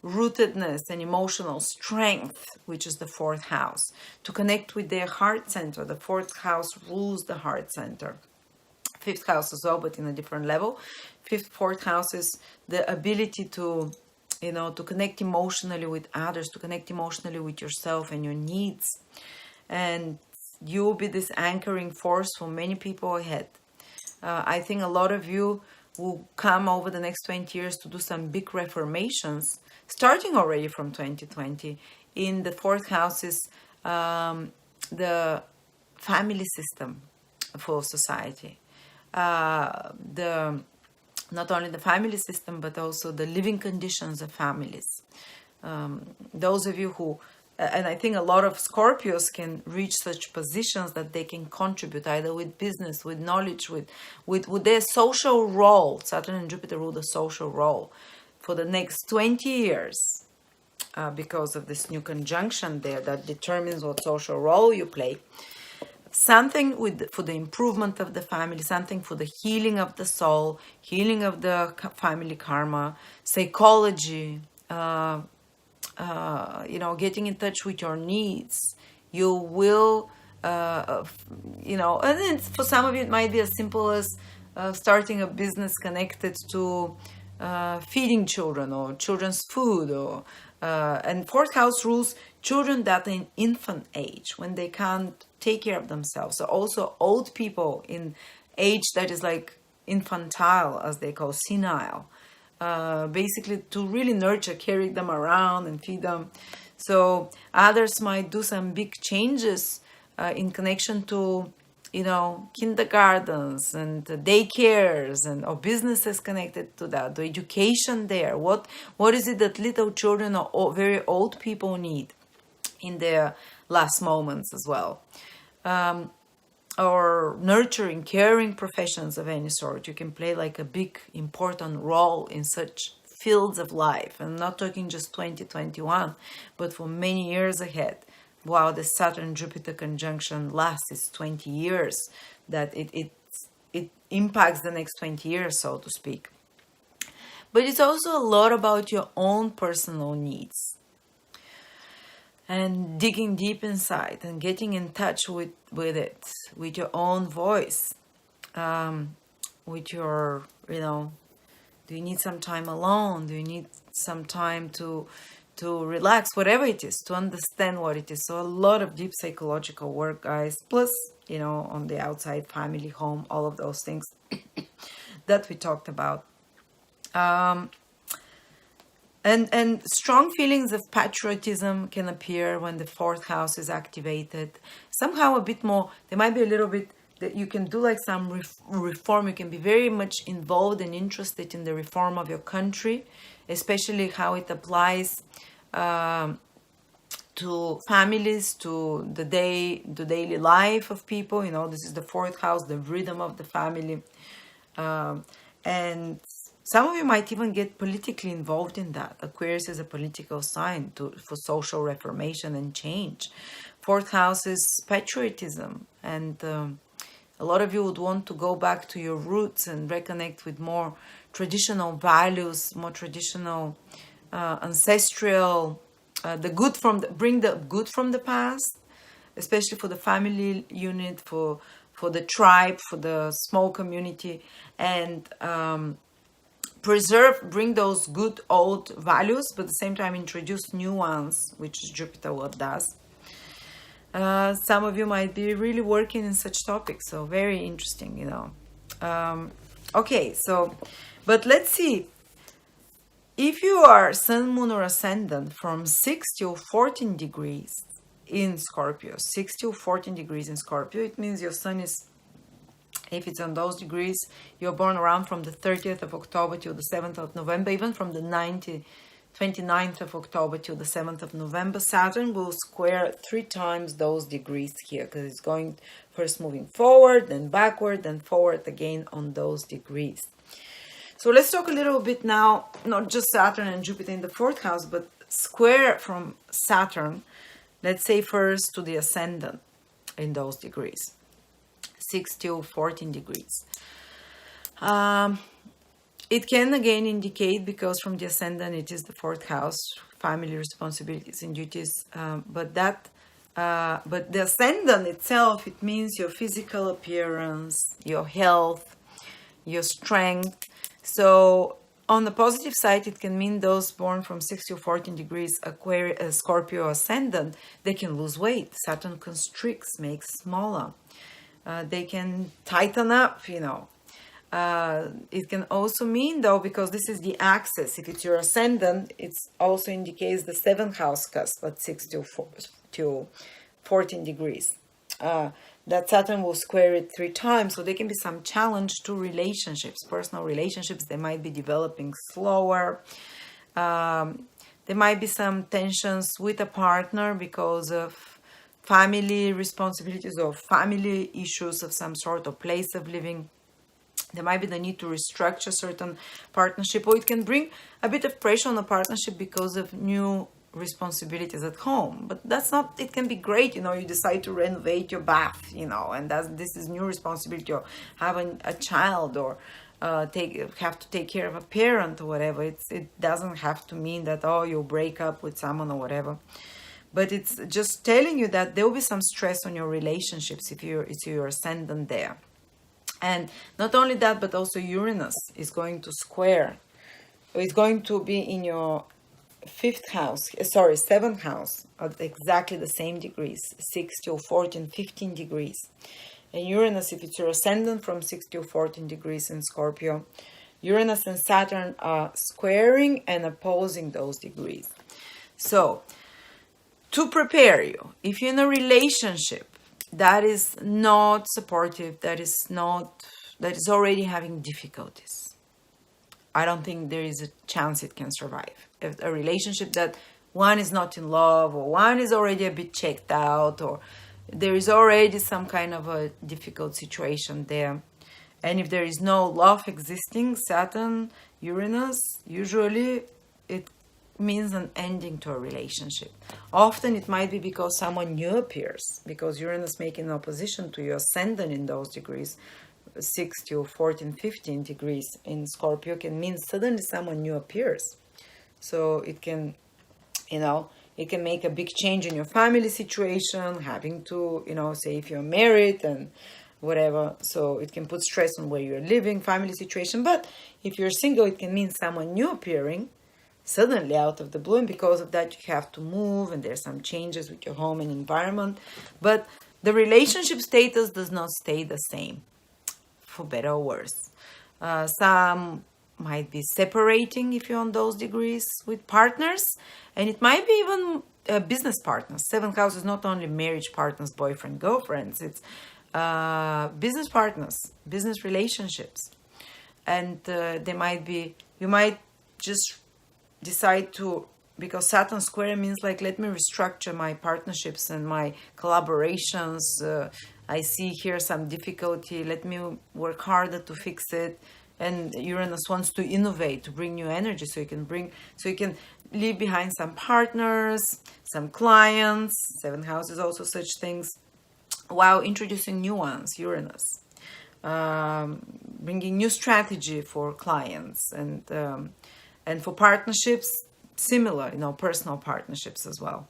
rootedness and emotional strength, which is the fourth house, to connect with their heart center. The fourth house rules the heart center. Fifth house as well, but in a different level. Fourth house is the ability to connect emotionally with others, to connect emotionally with yourself and your needs. And you will be this anchoring force for many people ahead. I think a lot of you will come over the next 20 years to do some big reformations, starting already from 2020. In the fourth house is the family system for society. Not only the family system, but also the living conditions of families. Those of you who, and I think a lot of Scorpios can reach such positions that they can contribute either with business, with knowledge, with their social role. Saturn and Jupiter rule the social role for the next 20 years because of this new conjunction there that determines what social role you play. Something for the improvement of the family, something for the healing of the soul, healing of the family karma, psychology, getting in touch with your needs. You will, and then for some of you, it might be as simple as starting a business connected to feeding children or children's food, or and fourth house rules children that are in infant age, when they can't take care of themselves. So also old people in age that is like infantile, as they call, senile. Basically to really nurture, carry them around and feed them. So others might do some big changes in connection to, kindergartens and daycares or businesses connected to that, the education there. What is it that little children or very old people need in their last moments as well? Or nurturing, caring professions of any sort. You can play like a big, important role in such fields of life. I'm not talking just 2021, but for many years ahead. While the Saturn-Jupiter conjunction lasts, it's 20 years, that it impacts the next 20 years, so to speak. But it's also a lot about your own personal needs. And digging deep inside and getting in touch with it, with your own voice, with your, do you need some time alone? Do you need some time to relax? Whatever it is, to understand what it is. So a lot of deep psychological work, guys. Plus, on the outside, family, home, all of those things that we talked about. And strong feelings of patriotism can appear when the fourth house is activated. Somehow a bit more, there might be a little bit that you can do like some reform. You can be very much involved and interested in the reform of your country, especially how it applies to families, to the daily life of people. This is the fourth house, the rhythm of the family. And some of you might even get politically involved in that. Aquarius is a political sign for social reformation and change. Fourth house is patriotism. And a lot of you would want to go back to your roots and reconnect with more traditional values, more traditional, ancestral, bring the good from the past, especially for the family unit, for the tribe, for the small community, and bring those good old values, but at the same time introduce new ones, which is Jupiter what does. Some of you might be really working in such topics, so very interesting, okay, so, but let's see. If If you are Sun, Moon, or Ascendant from 6 to 14 degrees in Scorpio, 6 to 14 degrees in Scorpio, it means your Sun is, if it's on those degrees, you're born around from the 30th of October to the 7th of November, even from the 29th of October to the 7th of November, Saturn will square 3 times those degrees here, because it's going first moving forward, then backward, then forward again on those degrees. So let's talk a little bit now, not just Saturn and Jupiter in the 4th house, but square from Saturn, let's say first to the Ascendant in those degrees. 6 till 14 degrees. It can again indicate, because from the Ascendant it is the 4th house, family responsibilities and duties, but the Ascendant itself, it means your physical appearance, your health, your strength. So on the positive side, it can mean those born from 6 to 14 degrees Aquarius, Scorpio Ascendant, they can lose weight. Saturn constricts, makes smaller. They can tighten up, you know. It can also mean, though, because this is the axis, if it's your ascendant, it also indicates the 7th house cusp at 6 to 14 degrees. That Saturn will square it 3 times, so there can be some challenge to relationships, personal relationships. They might be developing slower. There might be some tensions with a partner because of family responsibilities or family issues of some sort, or place of living. There might be the need to restructure certain partnership, or it can bring a bit of pressure on the partnership because of new responsibilities at home. But that's not, it can be great, you know, you decide to renovate your bath, you know, and this is new responsibility, or having a child, or have to take care of a parent or whatever. It doesn't have to mean that, oh, you'll break up with someone or whatever. But it's just telling you that there will be some stress on your relationships if you're ascendant there. And not only that, but also Uranus is going to square. It's going to be in your 7th house at exactly the same degrees, 6 to 14, 15 degrees. And Uranus, if it's your ascendant from 6 to 14 degrees in Scorpio, Uranus and Saturn are squaring and opposing those degrees. So, to prepare you, if you're in a relationship that is not supportive, that is already having difficulties, I don't think there is a chance it can survive. If a relationship that one is not in love, or one is already a bit checked out, or there is already some kind of a difficult situation there, and if there is no love existing, Saturn, Uranus, usually it means an ending to a relationship. Often it might be because someone new appears, because Uranus making an opposition to your ascendant in those degrees, 6 to 14, 15 degrees in Scorpio, can mean suddenly someone new appears. So it can, it can make a big change in your family situation, having to, say if you're married and whatever. So it can put stress on where you're living, family situation. But if you're single, it can mean someone new appearing suddenly out of the blue, and because of that you have to move, and there's some changes with your home and environment. But the relationship status does not stay the same, for better or worse. Some might be separating if you're on those degrees with partners, and it might be even business partners. 7th house is not only marriage partners, boyfriend, girlfriends, it's business partners, business relationships. And you might just decide to, because Saturn square means like, let me restructure my partnerships and my collaborations. I see here some difficulty, let me work harder to fix it. And Uranus wants to innovate, to bring new energy, so you can leave behind some partners, some clients. 7th house is also such things, while introducing new ones, Uranus. Bringing new strategy for clients, and for partnerships, similar, personal partnerships as well.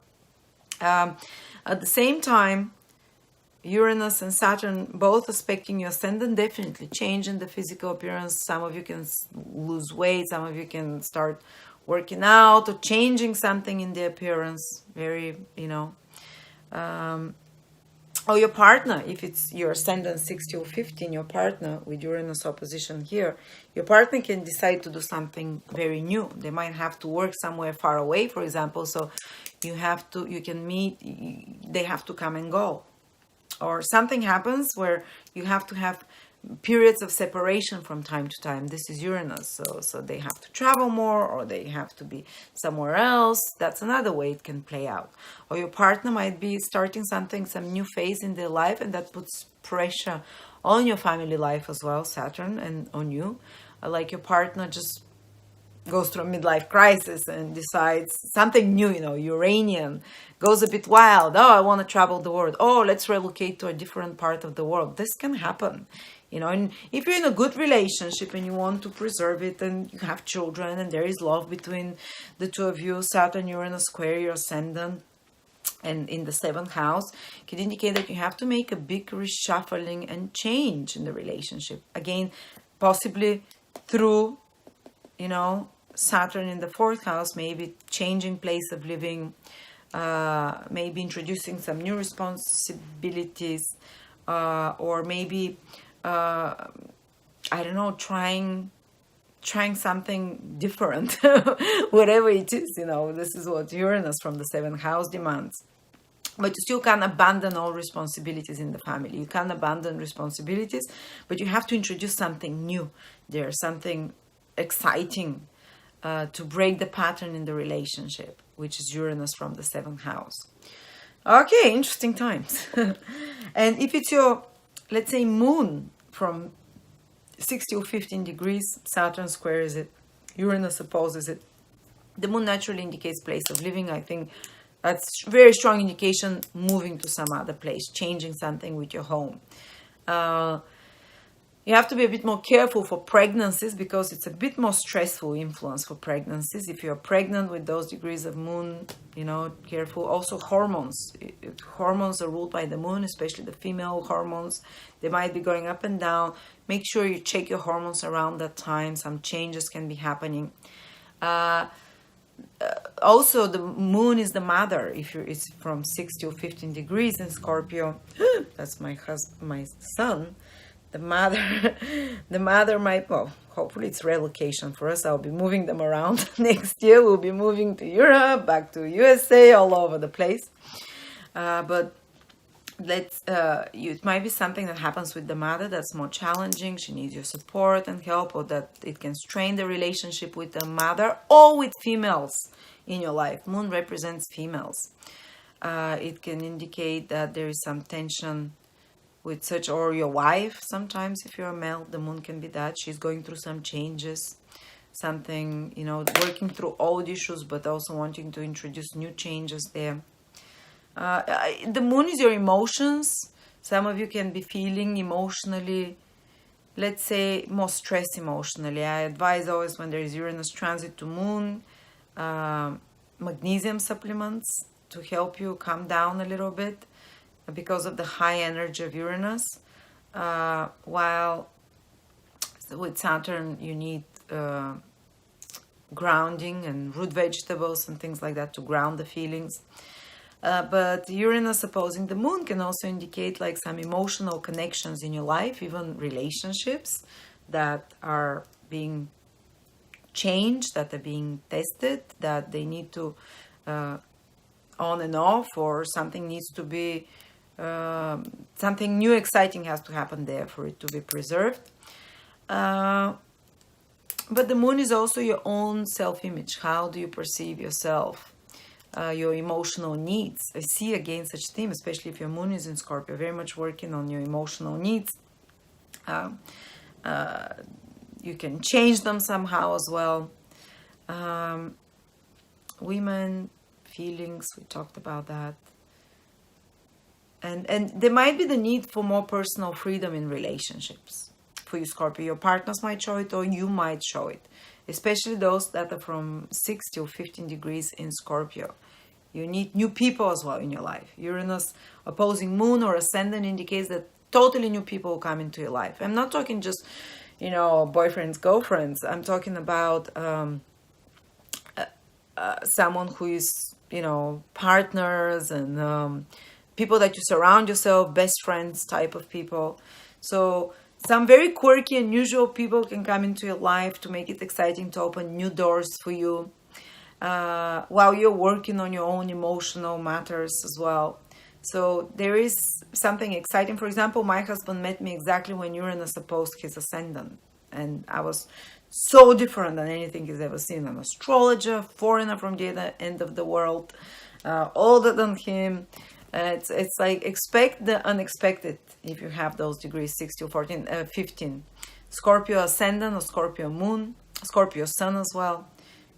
At the same time, Uranus and Saturn both aspecting your ascendant, definitely change in the physical appearance. Some of you can lose weight, some of you can start working out or changing something in the appearance. Very, Or your partner, if it's your ascendant 60 or 15, your partner with Uranus opposition here, your partner can decide to do something very new. They might have to work somewhere far away, for example, so you can meet, they have to come and go. Or something happens where you have to have periods of separation from time to time. This is Uranus, so they have to travel more, or they have to be somewhere else. That's another way it can play out. Or your partner might be starting something, some new phase in their life, and that puts pressure on your family life as well, Saturn, and on you. Like your partner just goes through a midlife crisis and decides something new, Uranian, goes a bit wild. Oh, I want to travel the world. Oh, let's relocate to a different part of the world. This can happen, and if you're in a good relationship and you want to preserve it and you have children and there is love between the two of you, Saturn, Uranus square your ascendant, and in the seventh house, can indicate that you have to make a big reshuffling and change in the relationship. Again, possibly through Saturn in the fourth house, maybe changing place of living, maybe introducing some new responsibilities, or maybe I don't know, trying something different, whatever it is. This is what Uranus from the seventh house demands. But you still can't abandon all responsibilities in the family. You can't abandon responsibilities, but you have to introduce something new. There's something exciting to break the pattern in the relationship, which is Uranus from the seventh house. Okay, interesting times. And if it's your, let's say, moon from 60 or 15 degrees, Saturn squares it, Uranus opposes it. The moon naturally indicates place of living. I think that's very strong indication moving to some other place, changing something with your home. You have to be a bit more careful for pregnancies because it's a bit more stressful influence for pregnancies. If you're pregnant with those degrees of moon, careful. Also hormones. Hormones are ruled by the moon, especially the female hormones. They might be going up and down. Make sure you check your hormones around that time. Some changes can be happening. Also, the moon is the mother. If it's from 60 or 15 degrees in Scorpio, that's my son. The mother might, hopefully it's relocation for us. I'll be moving them around. Next year, we'll be moving to Europe, back to USA, all over the place. But it might be something that happens with the mother that's more challenging. She needs your support and help, or that it can strain the relationship with the mother or with females in your life. Moon represents females. It can indicate that there is some tension with or your wife. Sometimes if you're a male, the moon can be that she's going through some changes, something, working through old issues, but also wanting to introduce new changes there. The moon is your emotions. Some of you can be feeling emotionally, let's say, more stressed emotionally. I advise always when there is Uranus transit to moon, magnesium supplements to help you calm down a little bit because of the high energy of Uranus. While with Saturn, you need grounding and root vegetables and things like that to ground the feelings. But Uranus opposing the moon can also indicate like some emotional connections in your life, even relationships that are being changed, that are being tested, that they need to on and off, or something needs to be, something new, exciting has to happen there for it to be preserved. But the moon is also your own self-image. How do you perceive yourself? Your emotional needs. I see again such theme, especially if your moon is in Scorpio, very much working on your emotional needs. You can change them somehow as well. Women, feelings, we talked about that. And there might be the need for more personal freedom in relationships. For you, Scorpio, your partners might show it, or you might show it. Especially those that are from 60 or 15 degrees in Scorpio. You need new people as well in your life. Uranus opposing moon or ascendant indicates that totally new people will come into your life. I'm not talking just, boyfriends, girlfriends. I'm talking about someone who is, partners and people that you surround yourself, best friends type of people. So some very quirky, unusual people can come into your life to make it exciting, to open new doors for you, while you're working on your own emotional matters as well. So there is something exciting. For example, my husband met me exactly when Uranus opposed his ascendant. And I was so different than anything he's ever seen. An astrologer, foreigner from the other end of the world, older than him. It's like expect the unexpected if you have those degrees, 6 to 14, 15. Scorpio ascendant or Scorpio moon, Scorpio sun as well.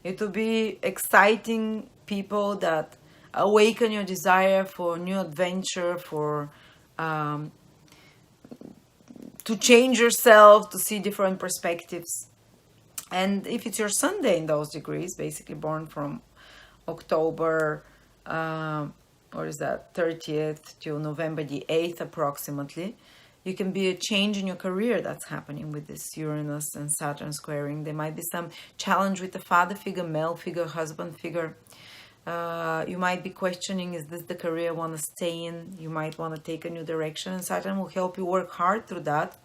It will be exciting people that awaken your desire for new adventure, for to change yourself, to see different perspectives. And if it's your Sunday in those degrees, basically born from October, or is that 30th to November the 8th approximately, you can be a change in your career that's happening with this Uranus and Saturn squaring. There might be some challenge with the father figure, male figure, husband figure. You might be questioning, is this the career I want to stay in? You might want to take a new direction, and Saturn will help you work hard through that.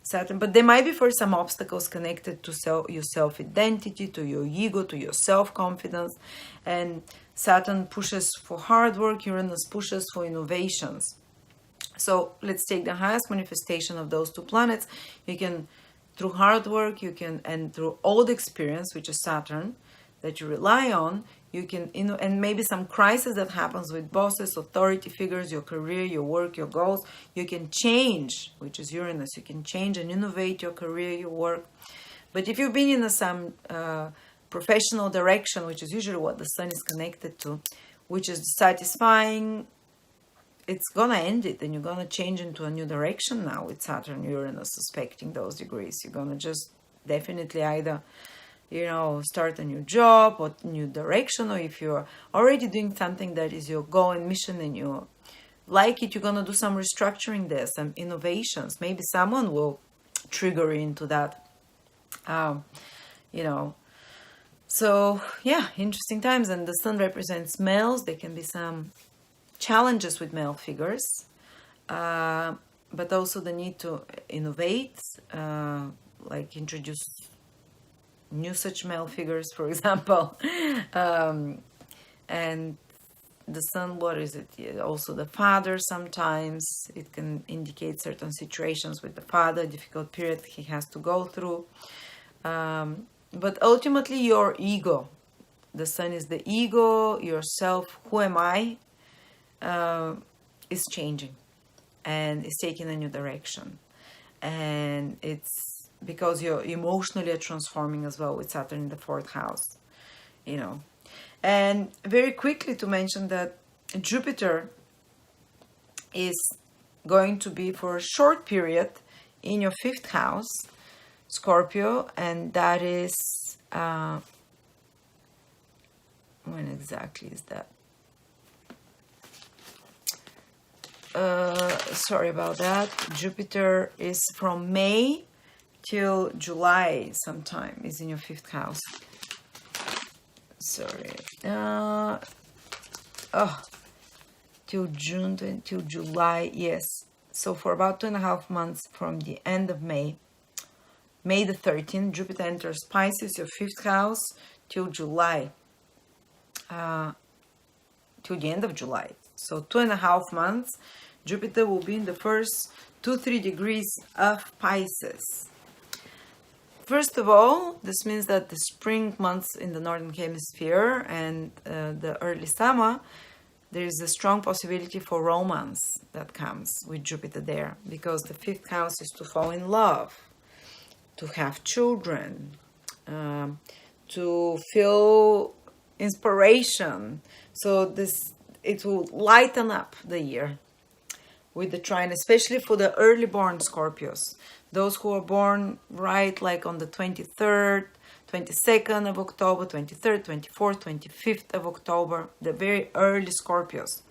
Saturn, but there might be for some obstacles connected to your self-identity, to your ego, to your self-confidence. And Saturn pushes for hard work, Uranus pushes for innovations. So let's take the highest manifestation of those two planets. You can, through hard work, you can, and through old experience, which is Saturn, that you rely on, you can, and maybe some crisis that happens with bosses, authority figures, your career, your work, your goals, you can change, which is Uranus. You can change and innovate your career, your work. But if you've been in some professional direction, which is usually what the sun is connected to, which is satisfying, it's gonna end it, and you're gonna change into a new direction now with Saturn, Uranus aspecting those degrees. You're gonna just definitely either, start a new job or new direction, or if you're already doing something that is your goal and mission and you like it, you're gonna do some restructuring there, some innovations. Maybe someone will trigger you into that. So yeah, interesting times. And the sun represents males. There can be some challenges with male figures, but also the need to innovate, like introduce new such male figures, for example. And the sun, what is it? Also the father, sometimes it can indicate certain situations with the father, difficult period he has to go through. But ultimately your ego, the sun is the ego, yourself, who am I, is changing and is taking a new direction. And it's because you're emotionally transforming as well with Saturn in the 4th house, And very quickly to mention that Jupiter is going to be for a short period in your 5th house, Scorpio, and that is, when exactly is that? Sorry about that. Jupiter is from May till July sometime, is in your 5th house. Sorry. Till June, till July, yes. So for about 2.5 months from the end of May the 13th, Jupiter enters Pisces, your 5th house, till July, till the end of July. So 2.5 months, Jupiter will be in the first 2-3 degrees of Pisces. First of all, this means that the spring months in the Northern Hemisphere and the early summer, there is a strong possibility for romance that comes with Jupiter there, because the 5th house is to fall in love, to have children, to feel inspiration. So it will lighten up the year with the trine, especially for the early born Scorpios. Those who are born right like on the 23rd, 22nd of October, 23rd, 24th, 25th of October, the very early Scorpios.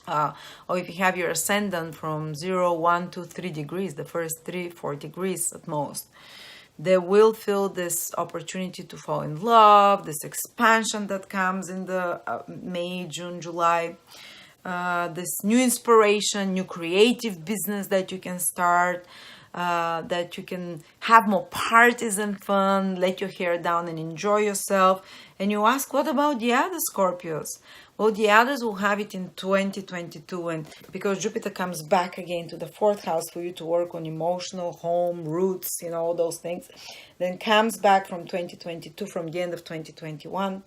Or if you have your ascendant from 0, 1, 2, 3 degrees, the first 3, 4 degrees at most, they will feel this opportunity to fall in love, this expansion that comes in the May, June, July. this new inspiration, new creative business that you can start, that you can have more parties and fun, let your hair down and enjoy yourself. And you ask, what about the other Scorpios? Well, the others will have it in 2022, and because Jupiter comes back again to the fourth house for you to work on emotional, home, roots, all those things, then comes back from 2022, from the end of 2021,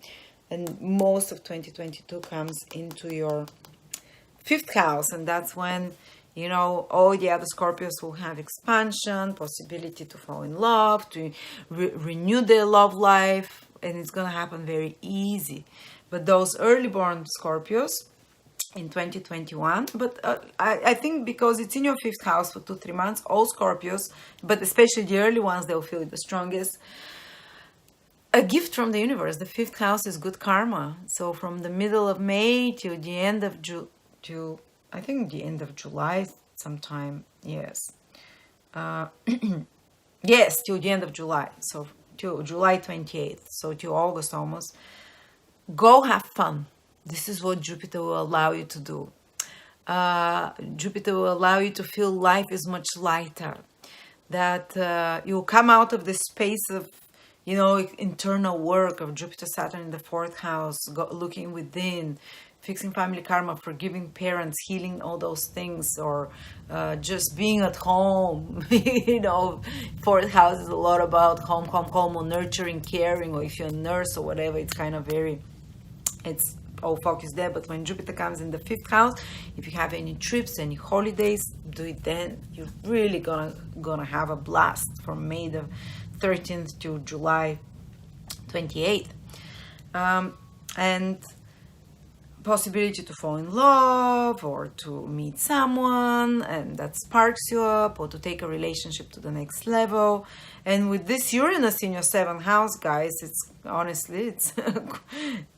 and most of 2022 comes into your fifth house, and that's when all the other Scorpios will have expansion, possibility to fall in love, to renew their love life, and it's gonna happen very easy. But those early born Scorpios in 2021, but I think because it's in your fifth house for 2-3 months, all Scorpios, but especially the early ones, they'll feel it the strongest. A gift from the universe. The fifth house is good karma. So from the middle of May till the end of I think the end of July sometime, yes. Yes, till the end of July. So till July 28th, so till August almost. Go have fun. This is what Jupiter will allow you to do. Jupiter will allow you to feel life is much lighter. That you'll come out of this space of internal work of Jupiter, Saturn in the fourth house, looking within, fixing family karma, forgiving parents, healing all those things, or just being at home. Fourth house is a lot about home, or nurturing, caring, or if you're a nurse or whatever, it's kind of it's all focused there. But when Jupiter comes in the fifth house, if you have any trips, any holidays, do it then. You're really gonna have a blast from May the 13th to July 28th. And possibility to fall in love or to meet someone and that sparks you up, or to take a relationship to the next level. And with this Uranus in your seventh house, guys, it's honestly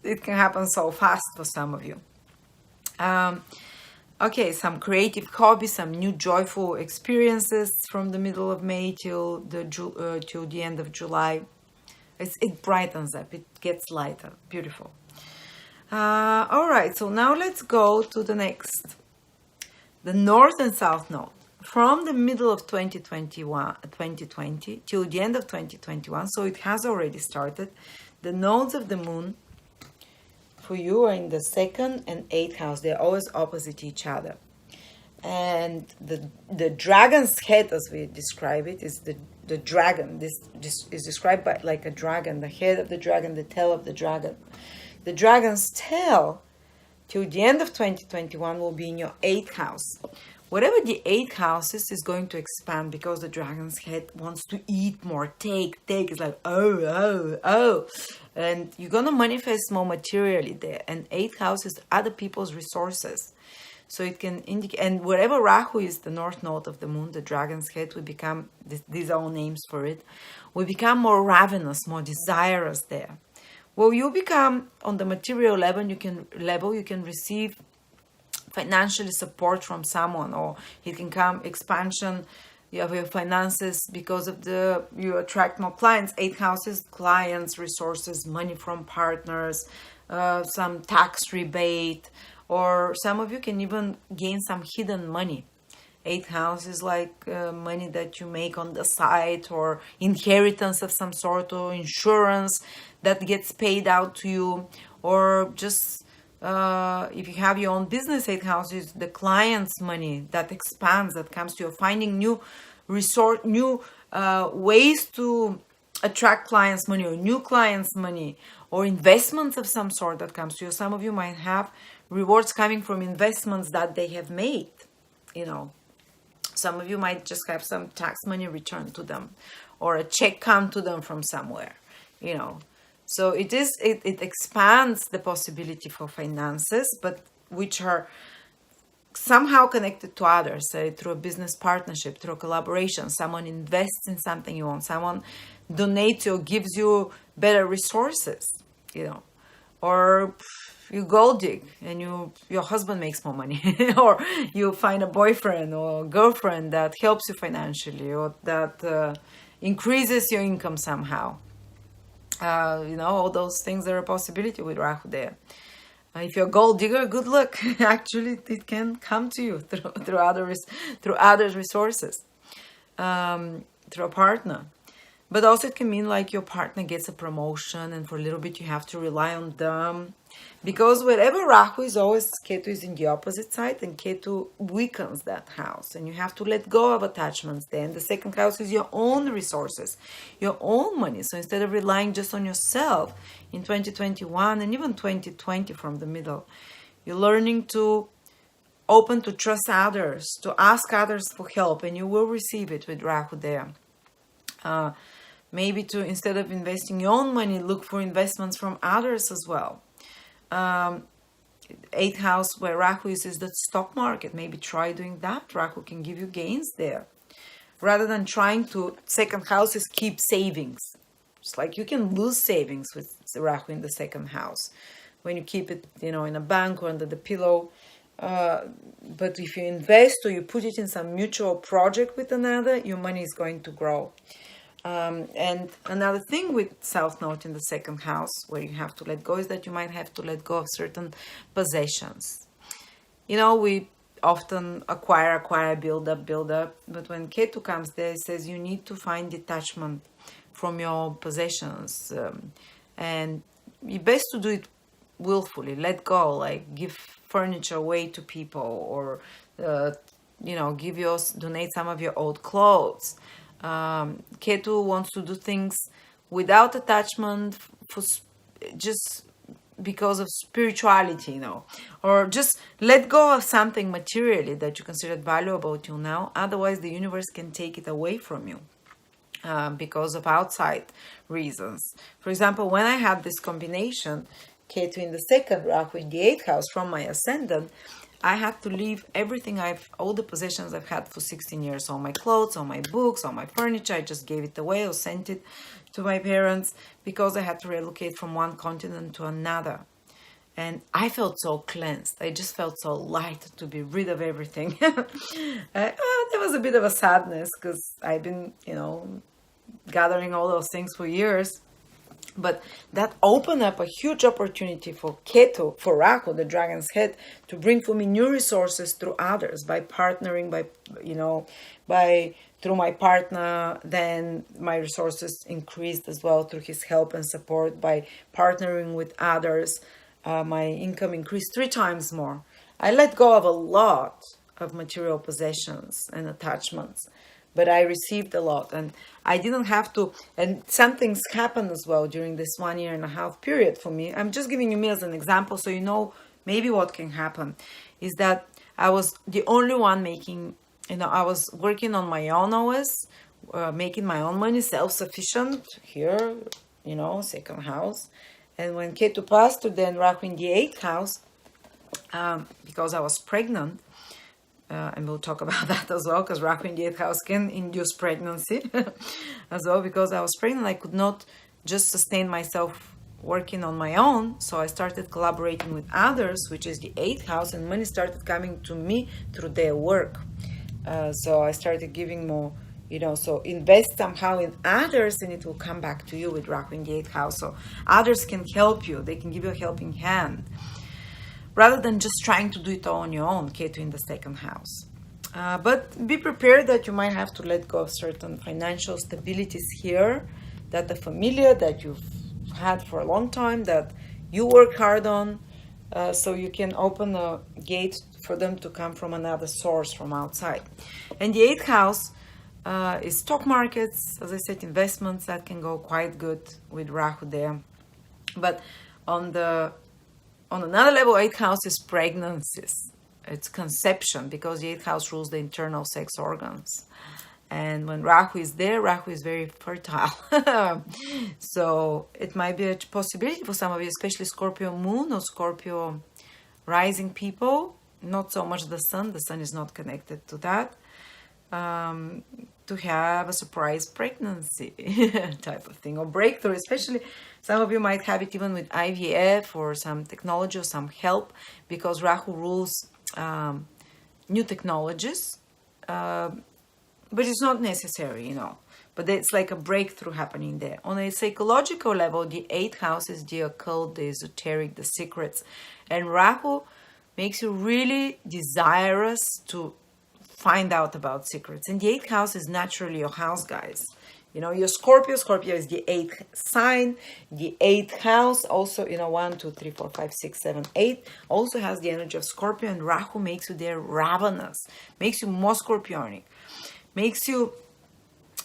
it can happen so fast for some of you. Okay, some creative hobbies, some new joyful experiences from the middle of May till the end of July. It brightens up, it gets lighter, beautiful. All right, so now let's go to the next, the North and South Node. From the middle of 2020 till the end of 2021, so it has already started. The nodes of the moon for you are in the second and eighth house. They're always opposite each other. And the dragon's head, as we describe it, is the dragon. This is described by like a dragon, the head of the dragon, the tail of the dragon. The dragon's tail, till the end of 2021, will be in your eighth house. Whatever the eighth house is going to expand, because the dragon's head wants to eat more, take. It's like, oh. And you're going to manifest more materially there. And eighth house is other people's resources. So it can indicate, and wherever Rahu is, the north node of the moon, the dragon's head will become, these are all names for it, will become more ravenous, more desirous there. Well, you become, on the material level, you can receive financially support from someone, or it can come expansion of your finances because of you attract more clients. Eighth houses, clients, resources, money from partners, some tax rebate, or some of you can even gain some hidden money. Eighth house is like money that you make on the side, or inheritance of some sort, or insurance that gets paid out to you, or just if you have your own business, eighth house is the client's money that expands, that comes to you, finding new ways to attract clients' money, or new clients' money, or investments of some sort that comes to you. Some of you might have rewards coming from investments that they have made, Some of you might just have some tax money returned to them, or a check come to them from somewhere, So it expands the possibility for finances, but which are somehow connected to others, say through a business partnership, through a collaboration. Someone invests in something you want, someone donates you or gives you better resources, or you gold dig and your husband makes more money, or you find a boyfriend or girlfriend that helps you financially, or that increases your income somehow. All those things are a possibility with Rahu there. If you're a gold digger, good luck. Actually, it can come to you through other resources, through a partner. But also it can mean like your partner gets a promotion and for a little bit you have to rely on them. Because wherever Rahu is, always Ketu is in the opposite side, and Ketu weakens that house. And you have to let go of attachments there. And the second house is your own resources, your own money. So instead of relying just on yourself in 2021 and even 2020 from the middle, you're learning to open to trust others, to ask others for help, and you will receive it with Rahu there. Maybe to, instead of investing your own money, look for investments from others as well. Eighth house where Rahu is the stock market. Maybe try doing that. Rahu can give you gains there. Rather than trying to, second house is keep savings. It's like you can lose savings with Rahu in the second house when you keep it, in a bank or under the pillow. But if you invest or you put it in some mutual project with another, your money is going to grow. And another thing with South Node in the second house where you have to let go is that you might have to let go of certain possessions. We often acquire, build up. But when Ketu comes there, it says you need to find detachment from your possessions. And it's best to do it willfully. Let go, like give furniture away to people or, donate some of your old clothes. Ketu wants to do things without attachment, just because of spirituality, or just let go of something materially that you considered valuable till now. Otherwise, the universe can take it away from you because of outside reasons. For example, when I had this combination, Ketu in the second, Rahu in the eighth house from my ascendant, I had to leave everything all the possessions I've had for 16 years, all my clothes, all my books, all my furniture. I just gave it away or sent it to my parents because I had to relocate from one continent to another. And I felt so cleansed. I just felt so light to be rid of everything. There was a bit of a sadness because I've been, gathering all those things for years. But that opened up a huge opportunity for Ketu, for Rahu, the dragon's head, to bring for me new resources through others by partnering, through my partner. Then my resources increased as well through his help and support. By partnering with others, my income increased 3 times more. I let go of a lot of material possessions and attachments, but I received a lot, and I didn't have to, and some things happened as well during this 1.5 year period for me. I'm just giving you me as an example so you know maybe what can happen is that I was the only one making, I was working on my own always, making my own money, self-sufficient here, second house. And when Ketu passed to then Rahu in the 8th house, because I was pregnant, and we'll talk about that as well, because Rahu in the 8th house can induce pregnancy as well. Because I was pregnant, I could not just sustain myself working on my own. So I started collaborating with others, which is the 8th house, and money started coming to me through their work. So I started giving more, so invest somehow in others and it will come back to you with Rahu in the 8th house. So others can help you. They can give you a helping hand, rather than just trying to do it all on your own, Ketu in the 2nd house. But be prepared that you might have to let go of certain financial stabilities here that are familiar, that you've had for a long time, that you work hard on, so you can open a gate for them to come from another source from outside. And the 8th house is stock markets, as I said, investments that can go quite good with Rahu there. But on another level, 8th house is pregnancies. It's conception, because the 8th house rules the internal sex organs. And when Rahu is there, Rahu is very fertile. So it might be a possibility for some of you, especially Scorpio moon or Scorpio rising people. Not so much the sun. The sun is not connected to that. To have a surprise pregnancy type of thing, or breakthrough. Especially some of you might have it even with IVF or some technology or some help, because Rahu rules new technologies, but it's not necessary, But it's like a breakthrough happening there. On a psychological level, the 8th house is the occult, the esoteric, the secrets. And Rahu makes you really desirous to find out about secrets. And the 8th house is naturally your house, guys. You know, your Scorpio is the 8th sign. The 8th house also, 1, 2, 3, 4, 5, 6, 7, 8 also has the energy of Scorpio. And Rahu makes you there ravenous, makes you more scorpionic, makes you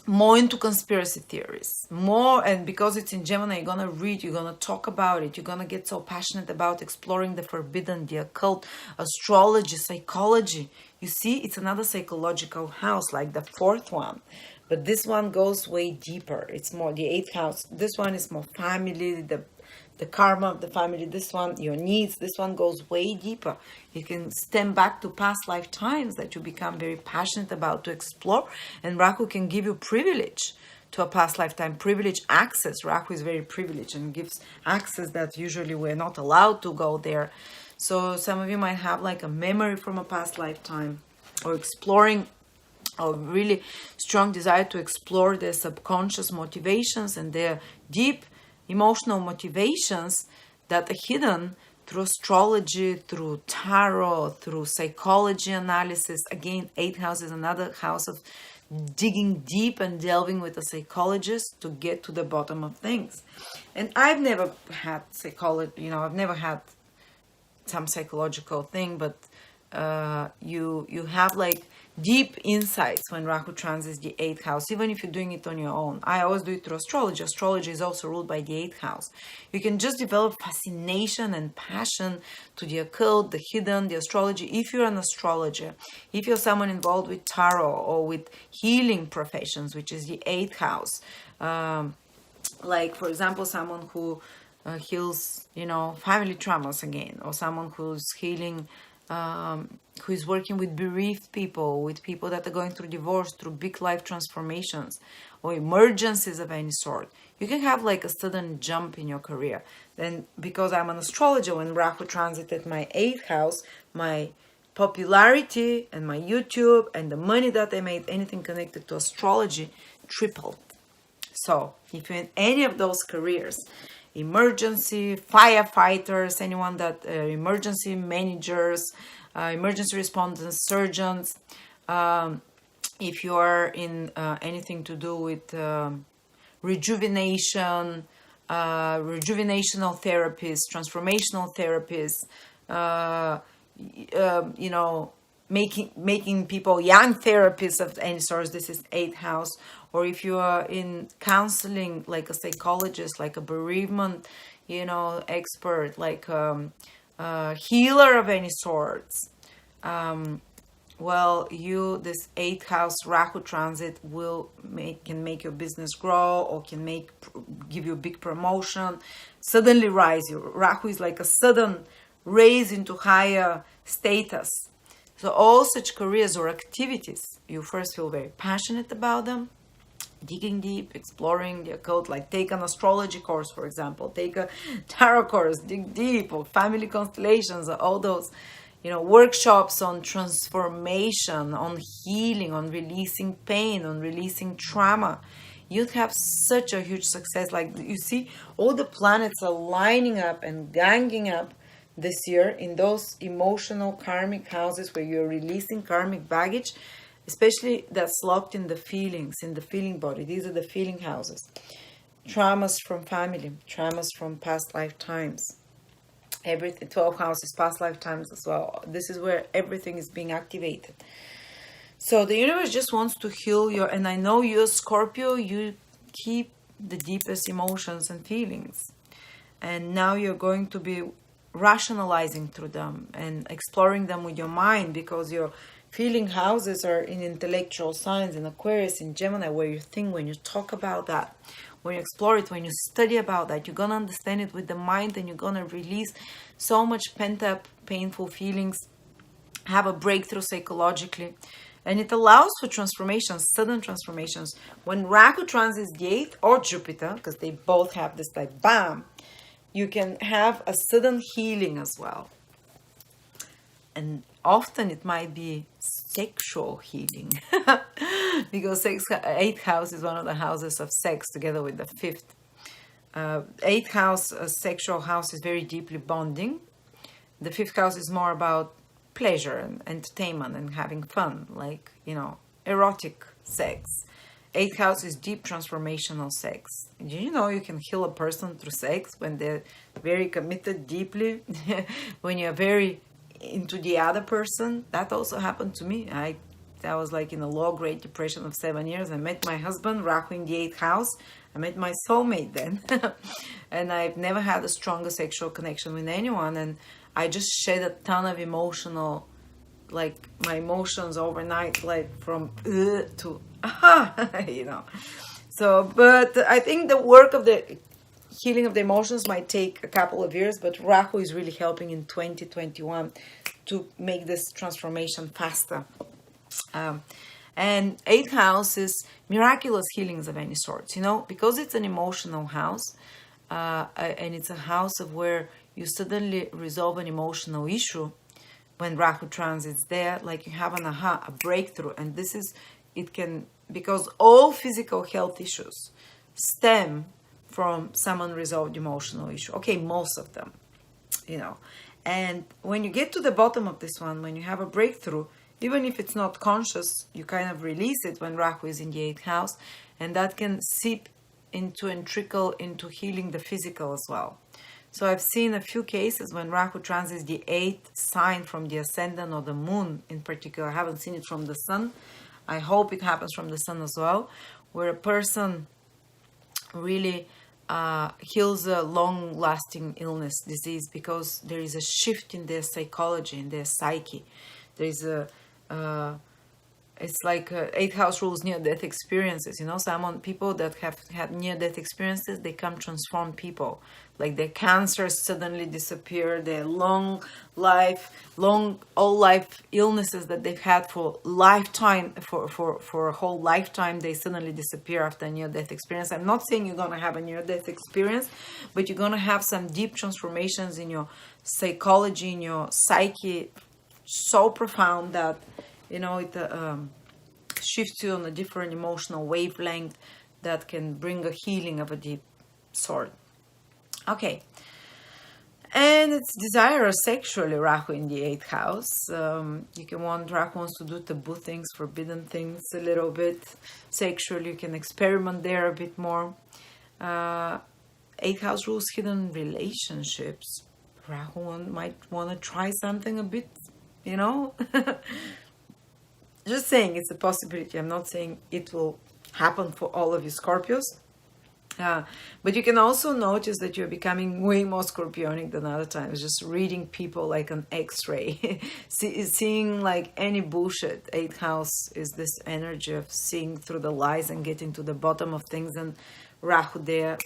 more into conspiracy theories, more. And because it's in Gemini, you're gonna read, you're gonna talk about it, you're gonna get so passionate about exploring the forbidden, the occult, astrology, psychology. You see, it's another psychological house, like the 4th one, but this one goes way deeper. It's more the 8th house. This one is more family, the karma of the family. This one, your needs. This one goes way deeper. You can stem back to past lifetimes that you become very passionate about to explore. And Rahu can give you privilege to a past lifetime, privilege access. Rahu is very privileged and gives access that usually we're not allowed to go there. So some of you might have like a memory from a past lifetime, or exploring, or really strong desire to explore their subconscious motivations and their deep emotional motivations that are hidden through astrology, through tarot, through psychology analysis. Again, 8th house is another house of digging deep and delving with a psychologist to get to the bottom of things. And I've never had psychology, I've never had some psychological thing, but you have like deep insights when Rahu transits the 8th house, even if you're doing it on your own. I always do it through astrology. Astrology is also ruled by the 8th house. You can just develop fascination and passion to the occult, the hidden, the astrology. If you're an astrologer, if you're someone involved with tarot or with healing professions, which is the 8th house, like for example, someone who heals, family traumas again, or someone who's healing, who is working with bereaved people, with people that are going through divorce, through big life transformations or emergencies of any sort. You can have like a sudden jump in your career. Then, because I'm an astrologer, when Rahu transited my 8th house, my popularity and my YouTube and the money that I made, anything connected to astrology, tripled. So if you're in any of those careers, emergency firefighters, anyone that emergency managers, emergency responders, surgeons, if you are in anything to do with rejuvenation, rejuvenational therapists, transformational therapists, making people young therapists of any sort, this is 8th house. Or if you are in counseling, like a psychologist, like a bereavement, expert, like a healer of any sorts, this 8th house Rahu transit can make your business grow, or can give you a big promotion, suddenly rise you. Rahu is like a sudden raise into higher status. So all such careers or activities, you first feel very passionate about them, digging deep, exploring the occult, like take an astrology course, for example, take a tarot course, dig deep, or family constellations, or all those, workshops on transformation, on healing, on releasing pain, on releasing trauma. You'd have such a huge success. Like you see, all the planets are lining up and ganging up this year in those emotional karmic houses where you're releasing karmic baggage, especially that's locked in the feelings, in the feeling body. These are the feeling houses. Traumas from family, traumas from past lifetimes. Everything, 12 houses, past lifetimes as well. This is where everything is being activated. So the universe just wants to heal and I know you're Scorpio, you keep the deepest emotions and feelings. And now you're going to be rationalizing through them and exploring them with your mind, because your feeling houses are in intellectual signs, in Aquarius, in Gemini, where you think, when you talk about that, when you explore it, when you study about that, you're going to understand it with the mind, and you're going to release so much pent-up, painful feelings, have a breakthrough psychologically. And it allows for transformations, sudden transformations. When Rahu transits the 8th, or Jupiter, because they both have this like bam, you can have a sudden healing as well. And often it might be sexual healing. Because eighth house is one of the houses of sex together with the fifth. Eighth house, sexual house, is very deeply bonding. The fifth house is more about pleasure and entertainment and having fun, like, erotic sex. Eighth house is deep transformational sex. You can heal a person through sex when they're very committed deeply, when you're very into the other person. That also happened to me. I was like in a low grade depression of 7 years. I met my husband, Rahu in the eighth house. I met my soulmate then. And I've never had a stronger sexual connection with anyone. And I just shed a ton of emotional, like my emotions overnight, like from to So, but I think the work of the healing of the emotions might take a couple of years, but Rahu is really helping in 2021 to make this transformation faster. And eighth house is miraculous healings of any sorts, because it's an emotional house, and it's a house of where you suddenly resolve an emotional issue. When Rahu transits there, like you have an aha, a breakthrough. And because all physical health issues stem from some unresolved emotional issue. Okay, most of them, And when you get to the bottom of this one, when you have a breakthrough, even if it's not conscious, you kind of release it when Rahu is in the eighth house. And that can seep into and trickle into healing the physical as well. So I've seen a few cases when Rahu transits the eighth sign from the ascendant or the moon in particular. I haven't seen it from the sun. I hope it happens from the sun as well, where a person really heals a long-lasting illness, disease, because there is a shift in their psychology, in their psyche. There is it's like eighth house rules near-death experiences. People that have had near-death experiences, they come transformed people. Like their cancers suddenly disappear, their all life illnesses that they've had for lifetime, for a whole lifetime, they suddenly disappear after a near-death experience. I'm not saying you're going to have a near-death experience, but you're going to have some deep transformations in your psychology, in your psyche, so profound that it shifts you on a different emotional wavelength that can bring a healing of a deep sort. Okay. And it's desirous sexually, Rahu in the eighth house. Rahu wants to do taboo things, forbidden things a little bit. Sexually, you can experiment there a bit more. Eighth house rules hidden relationships. Rahu might want to try something a bit, Just saying it's a possibility. I'm not saying it will happen for all of you Scorpios. But you can also notice that you're becoming way more scorpionic than other times. Just reading people like an X-ray. Seeing like any bullshit. Eighth house is this energy of seeing through the lies and getting to the bottom of things. And Rahu there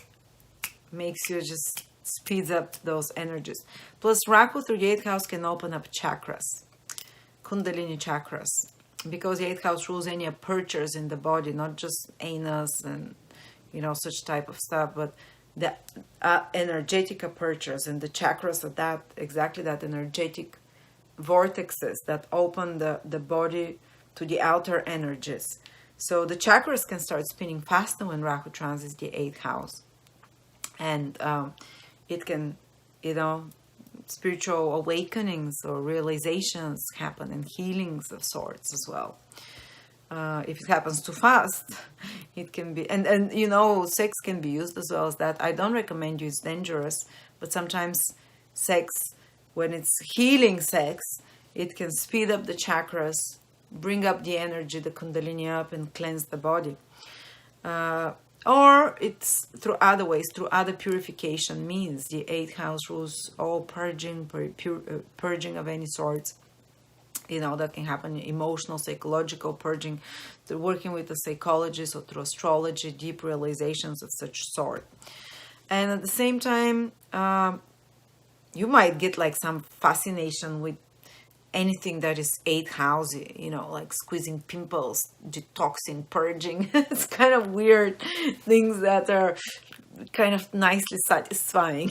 makes you just speeds up those energies. Plus Rahu through the eighth house can open up chakras. Kundalini chakras. Because the eighth house rules any apertures in the body, not just anus and such type of stuff, but the energetic apertures, and the chakras are exactly that energetic vortexes that open the body to the outer energies. So the chakras can start spinning faster when Rahu transits the eighth house, and it can, spiritual awakenings or realizations happen, and healings of sorts as well. If it happens too fast, it can be, and sex can be used as well as that. I don't recommend you, it's dangerous, but sometimes sex, when it's healing sex, it can speed up the chakras, bring up the energy, the kundalini up, and cleanse the body. Or it's through other ways, through other purification means. The eighth house rules all purging of any sorts. That can happen, emotional, psychological purging, through working with a psychologist or through astrology, deep realizations of such sort. And at the same time, you might get like some fascination with anything that is eighth housey, like squeezing pimples, detoxing, purging. It's kind of weird things that are kind of nicely satisfying,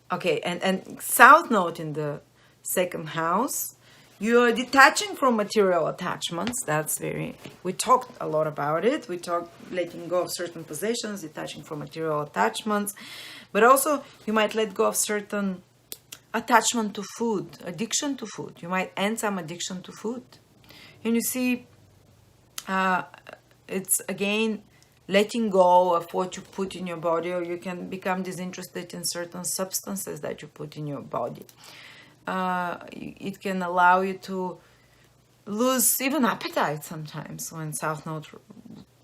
Okay, and south node in the second house. You're detaching from material attachments. That's we talked a lot about it. We talked letting go of certain possessions, detaching from material attachments. But also, you might let go of certain attachment to food, addiction to food. You might end some addiction to food. And you see, it's again letting go of what you put in your body, or you can become disinterested in certain substances that you put in your body. It can allow you to lose even appetite sometimes when South Node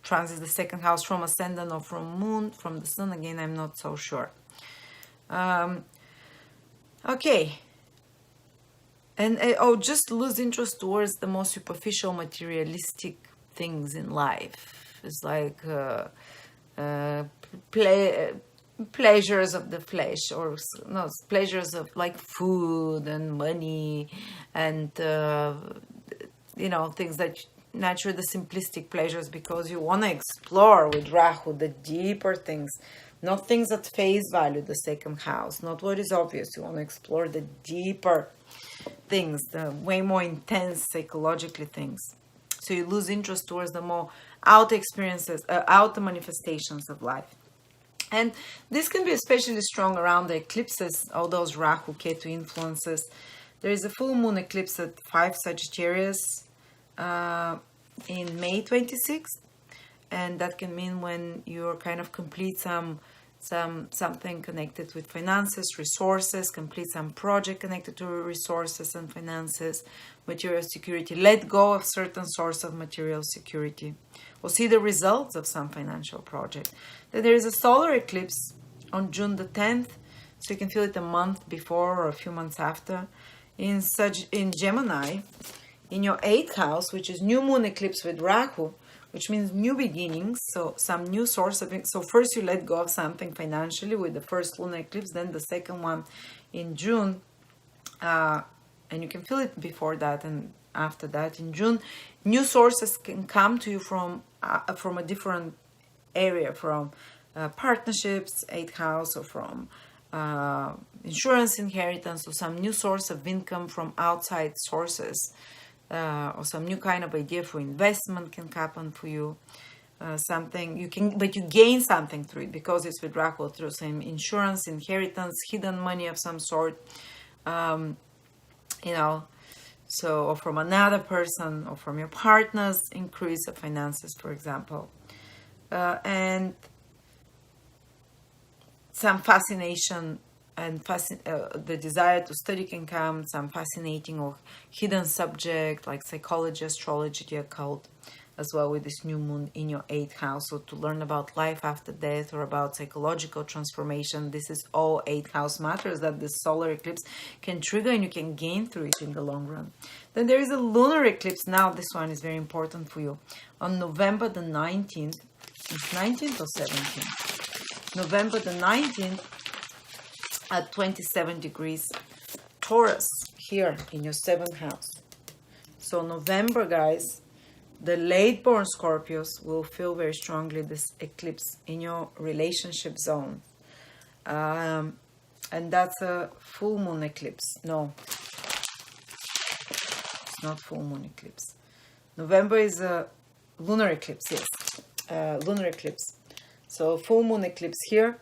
transits the second house from ascendant or from moon, from the sun. Again, I'm not so sure. Okay. And just lose interest towards the most superficial materialistic things in life. It's like pleasures of the flesh, or no, pleasures of like food and money and things that naturally the simplistic pleasures, because you want to explore with Rahu the deeper things, not things at face value, the second house, not what is obvious. You want to explore the deeper things, the way more intense psychologically things. So you lose interest towards the more outer experiences, outer manifestations of life. And this can be especially strong around the eclipses, all those Rahu, Ketu influences. There is a full moon eclipse at 5 Sagittarius in May 26th. And that can mean when you're kind of complete something connected with finances, resources, complete some project connected to resources and finances, material security, let go of certain source of material security, or see the results of some financial project. Then there is a solar eclipse on June the 10th, so you can feel it a month before or a few months after, in Gemini, in your 8th house, which is new moon eclipse with Rahu, which means new beginnings, so some new source of it. So first you let go of something financially with the first lunar eclipse, then the second one in June, and you can feel it before that and after that. In June, new sources can come to you from a different area, from partnerships, 8th house, or from insurance inheritance, or some new source of income from outside sources. Or some new kind of idea for investment can happen for you. Something you can, but you gain something through it because it's with Rahu, through some insurance, inheritance, hidden money of some sort. So, or from another person, or from your partner's increase of finances, for example, and some fascination. And the desire to study can come, some fascinating or hidden subject like psychology, astrology, the occult, as well with this new moon in your 8th house. So to learn about life after death or about psychological transformation, this is all 8th house matters that this solar eclipse can trigger, and you can gain through it in the long run. Then there is a lunar eclipse. Now this one is very important for you. On November the 19th, it's 19th or 17th? November the 19th, at 27 degrees Taurus, here in your 7th house. So November, guys, the late-born Scorpios will feel very strongly this eclipse in your relationship zone. And that's a full moon eclipse. No, it's not full moon eclipse. November is a lunar eclipse, yes. Lunar eclipse. So full moon eclipse here.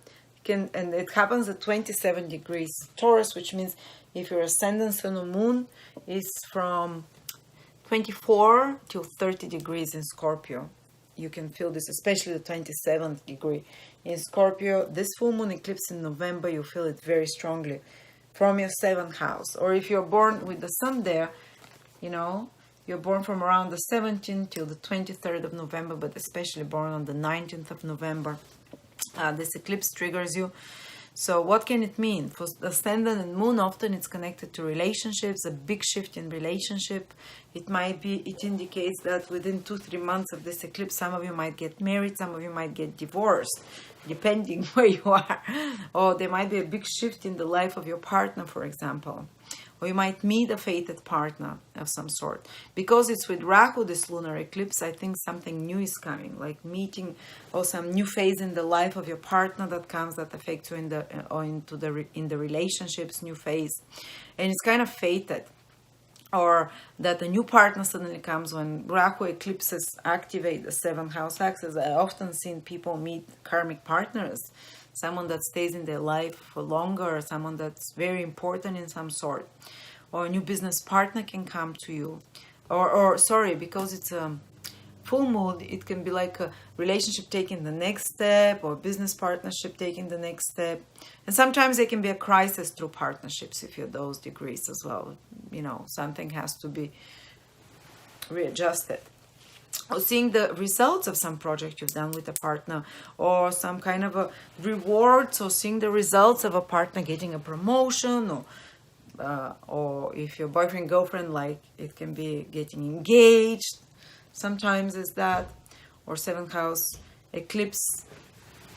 And it happens at 27 degrees Taurus, which means if your ascendant sun or moon is from 24 to 30 degrees in Scorpio, you can feel this, especially the 27th degree in Scorpio. This full moon eclipse in November, you feel it very strongly from your 7th house. Or if you're born with the sun there, you're born from around the 17th till the 23rd of November, but especially born on the 19th of November. This eclipse triggers you. So what can it mean? For the ascendant and moon, often it's connected to relationships, a big shift in relationship. It indicates that within 2-3 months of this eclipse, some of you might get married, some of you might get divorced, depending where you are. Or there might be a big shift in the life of your partner, for example. or you might meet a fated partner of some sort. Because it's with Rahu, this lunar eclipse, I think something new is coming, like meeting or some new phase in the life of your partner that comes, that affects you in the or into the in the relationships, new phase, and it's kind of fated. Or that a new partner suddenly comes when Rahu eclipses activate the seventh house axis. I often seen people meet karmic partners, someone that stays in their life for longer, or someone that's very important in some sort, or a new business partner can come to you, or sorry, because it's a full moon, it can be like a relationship taking the next step, or business partnership taking the next step. And sometimes there can be a crisis through partnerships if you're those degrees as well. You know, something has to be readjusted. Or seeing the results of some project you've done with a partner, or some kind of a rewards, or seeing the results of a partner getting a promotion, or if your boyfriend, girlfriend, like it can be getting engaged. Sometimes is that, or seventh house eclipse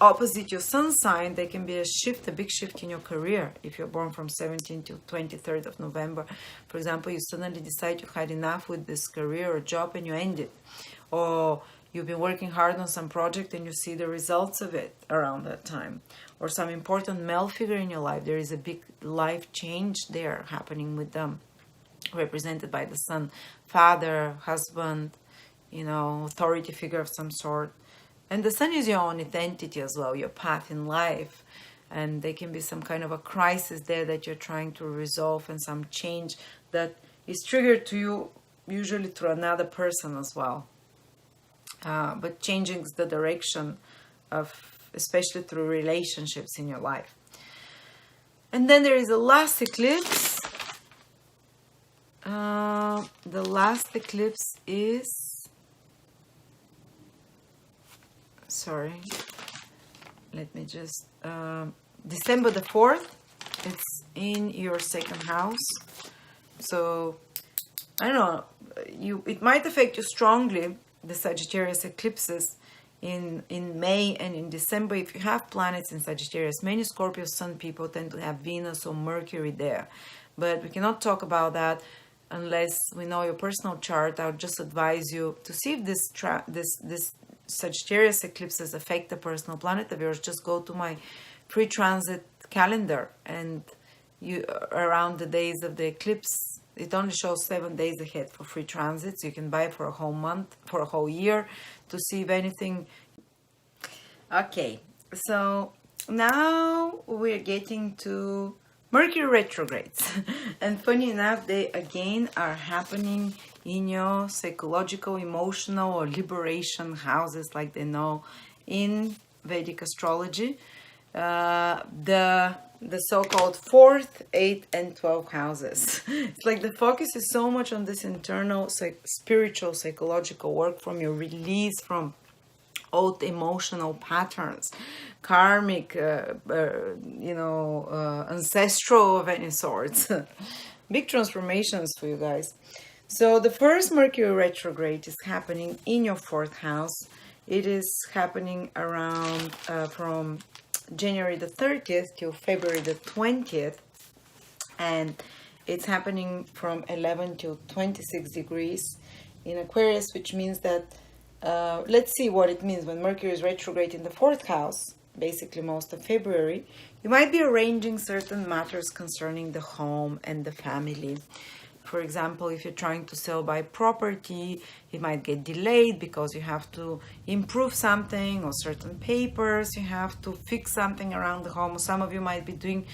opposite your sun sign, there can be a shift, a big shift in your career. If you're born from 17th to 23rd of November, for example, you suddenly decide you had enough with this career or job and you end it. Or you've been working hard on some project and you see the results of it around that time. Or some important male figure in your life. There is a big life change there happening with them, represented by the sun, father, husband, you know, authority figure of some sort. And the sun is your own identity as well, your path in life. And there can be some kind of a crisis there that you're trying to resolve, and some change that is triggered to you, usually through another person as well. But changing the direction of, especially through relationships in your life. And then there is a last eclipse. The last eclipse is, sorry, let me just, December the 4th, it's in your second house. So, I don't know, it might affect you strongly, the Sagittarius eclipses in May and in December. If you have planets in Sagittarius, many Scorpio sun people tend to have Venus or Mercury there. But we cannot talk about that unless we know your personal chart. I would just advise you to see if this Sagittarius eclipses affect the personal planet of yours. Just go to my free transit calendar, and you around the days of the eclipse, it only shows 7 days ahead for free transits. You can buy for a whole month, for a whole year, to see if anything. Okay, so now we're getting to Mercury retrogrades. And funny enough, they again are happening in your psychological, emotional, or liberation houses, like they know in Vedic astrology. The so-called 4th, 8th, and 12th houses. It's like the focus is so much on this internal, spiritual, psychological work, from your release from old emotional patterns, karmic, ancestral of any sorts. Big transformations for you guys. So the first Mercury retrograde is happening in your 4th house. It is happening around from January the 30th till February the 20th. And it's happening from 11 to 26 degrees in Aquarius, which means that, let's see what it means when Mercury is retrograde in the 4th house, basically most of February. You might be arranging certain matters concerning the home and the family. For example, if you're trying to sell by property, it might get delayed because you have to improve something, or certain papers, you have to fix something around the home. Some of you might be doing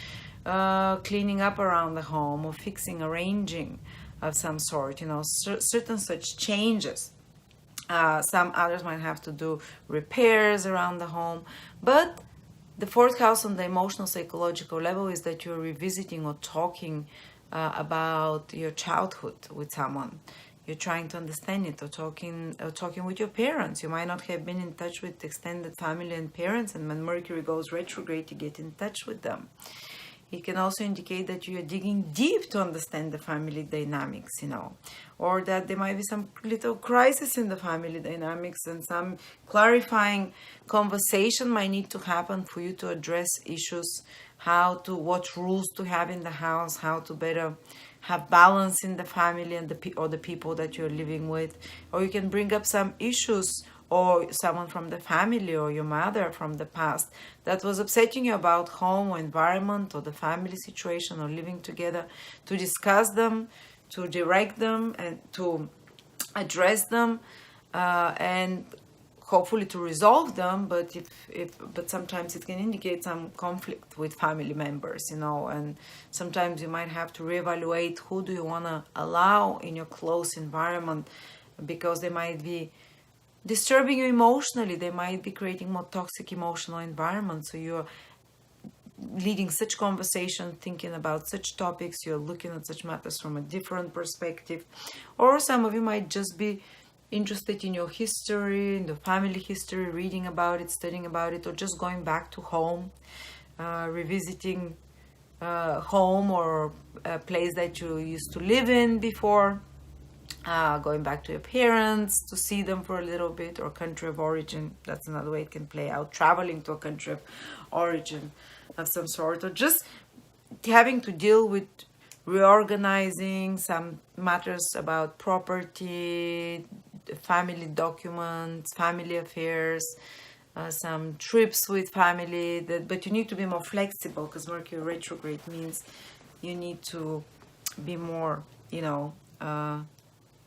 cleaning up around the home, or fixing, arranging of some sort, certain such changes. Some others might have to do repairs around the home. But the 4th house on the emotional, psychological level is that you're revisiting or talking about your childhood with someone. You're trying to understand it, or talking with your parents. You might not have been in touch with extended family and parents, and when Mercury goes retrograde, you get in touch with them. It can also indicate that you are digging deep to understand the family dynamics, or that there might be some little crisis in the family dynamics, and some clarifying conversation might need to happen for you to address issues, what rules to have in the house, how to better have balance in the family and the people that you're living with, or you can bring up some issues or someone from the family or your mother from the past that was upsetting you about home or environment or the family situation or living together, to discuss them, to direct them, and to address them, and hopefully to resolve them. But but sometimes it can indicate some conflict with family members, and sometimes you might have to reevaluate who do you want to allow in your close environment, because they might be disturbing you emotionally. They might be creating more toxic emotional environment. So you're leading such conversation, thinking about such topics, you're looking at such matters from a different perspective. Or some of you might just be interested in your history, in the family history, reading about it, studying about it, or just going back to home, revisiting home or a place that you used to live in before, going back to your parents to see them for a little bit, or country of origin. That's another way it can play out, traveling to a country of origin of some sort, or just having to deal with reorganizing some matters about property, family documents, family affairs, some trips with family. But you need to be more flexible, because Mercury retrograde means you need to be more,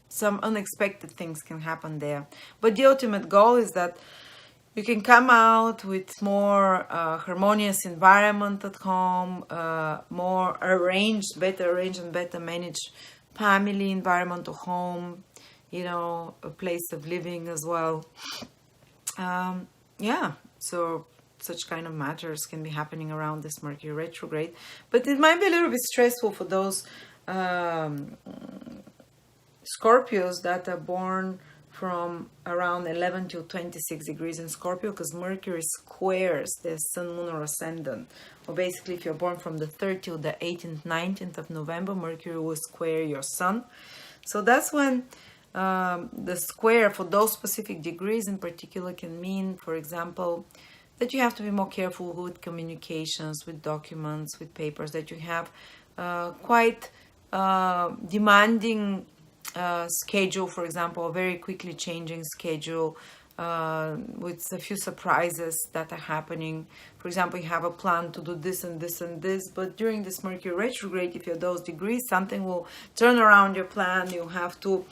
some unexpected things can happen there. But the ultimate goal is that you can come out with more harmonious environment at home, more better arranged and better managed family environment or home, a place of living as well. So such kind of matters can be happening around this Mercury retrograde. But it might be a little bit stressful for those Scorpios that are born from around 11 to 26 degrees in Scorpio, because Mercury squares the Sun, Moon, or Ascendant. Or basically, if you're born from the 3rd till the 18th, 19th of November, Mercury will square your Sun. So that's when the square for those specific degrees in particular can mean, for example, that you have to be more careful with communications, with documents, with papers, that you have quite demanding schedule, for example, a very quickly changing schedule, with a few surprises that are happening. For example, you have a plan to do this and this and this, but during this Mercury retrograde, if you're those degrees, something will turn around your plan. You have to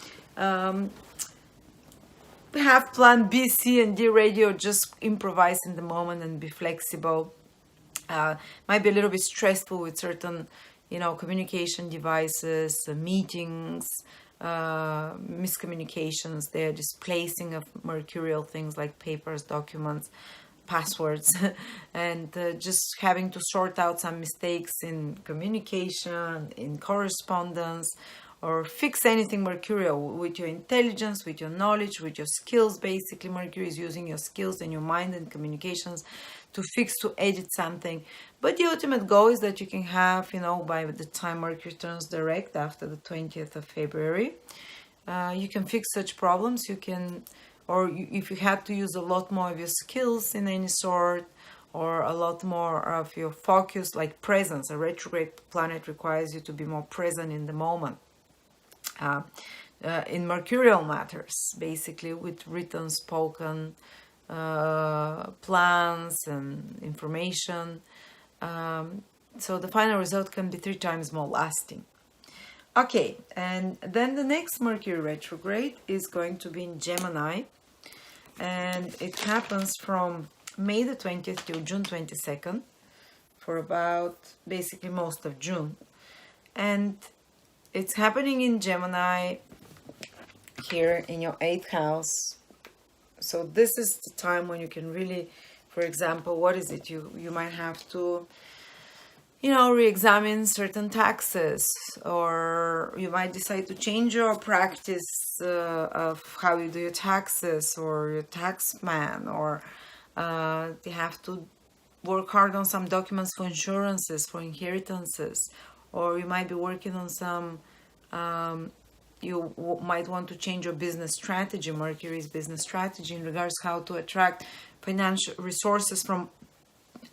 have plan B, C, and D ready, or just improvise in the moment and be flexible. Might be a little bit stressful with certain, communication devices, meetings, miscommunications. They're displacing of mercurial things like papers, documents, passwords, and just having to sort out some mistakes in communication, in correspondence, or fix anything mercurial with your intelligence, with your knowledge, with your skills. Basically, Mercury is using your skills and your mind and communications to fix, to edit something. But the ultimate goal is that you can have, by the time Mercury turns direct after the 20th of February, you can fix such problems. You can, if you had to use a lot more of your skills in any sort, or a lot more of your focus, like presence. A retrograde planet requires you to be more present in the moment. In mercurial matters, basically, with written, spoken plans and information. So the final result can be 3 times more lasting. Okay, and then the next Mercury retrograde is going to be in Gemini, and it happens from May the 20th till June 22nd, for about basically most of June. And it's happening in Gemini here in your 8th house. So this is the time when you can really, for example, what is it? You might have to, re-examine certain taxes, or you might decide to change your practice of how you do your taxes, or your tax plan, or you have to work hard on some documents for insurances, for inheritances, or you might be working on some, might want to change your business strategy, Mercury's business strategy, in regards how to attract financial resources from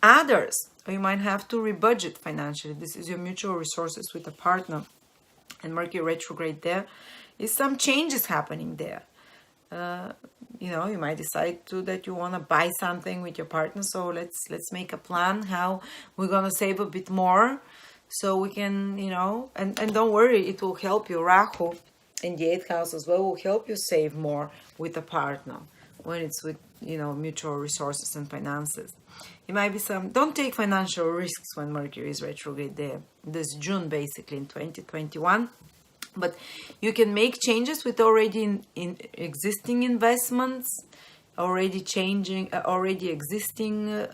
others. Or you might have to rebudget financially. This is your mutual resources with a partner. and Mercury retrograde there, is some changes happening there. You know, you might decide to that you want to buy something with your partner, so let's make a plan how we're gonna save a bit more, so we can, you know, and don't worry, it will help you. Rahu in the 8th house as well will help you save more with a partner when it's with, you know, mutual resources and finances. It might be some, don't take financial risks when Mercury is retrograde there this June, basically in 2021. But you can make changes with already in existing investments, already existing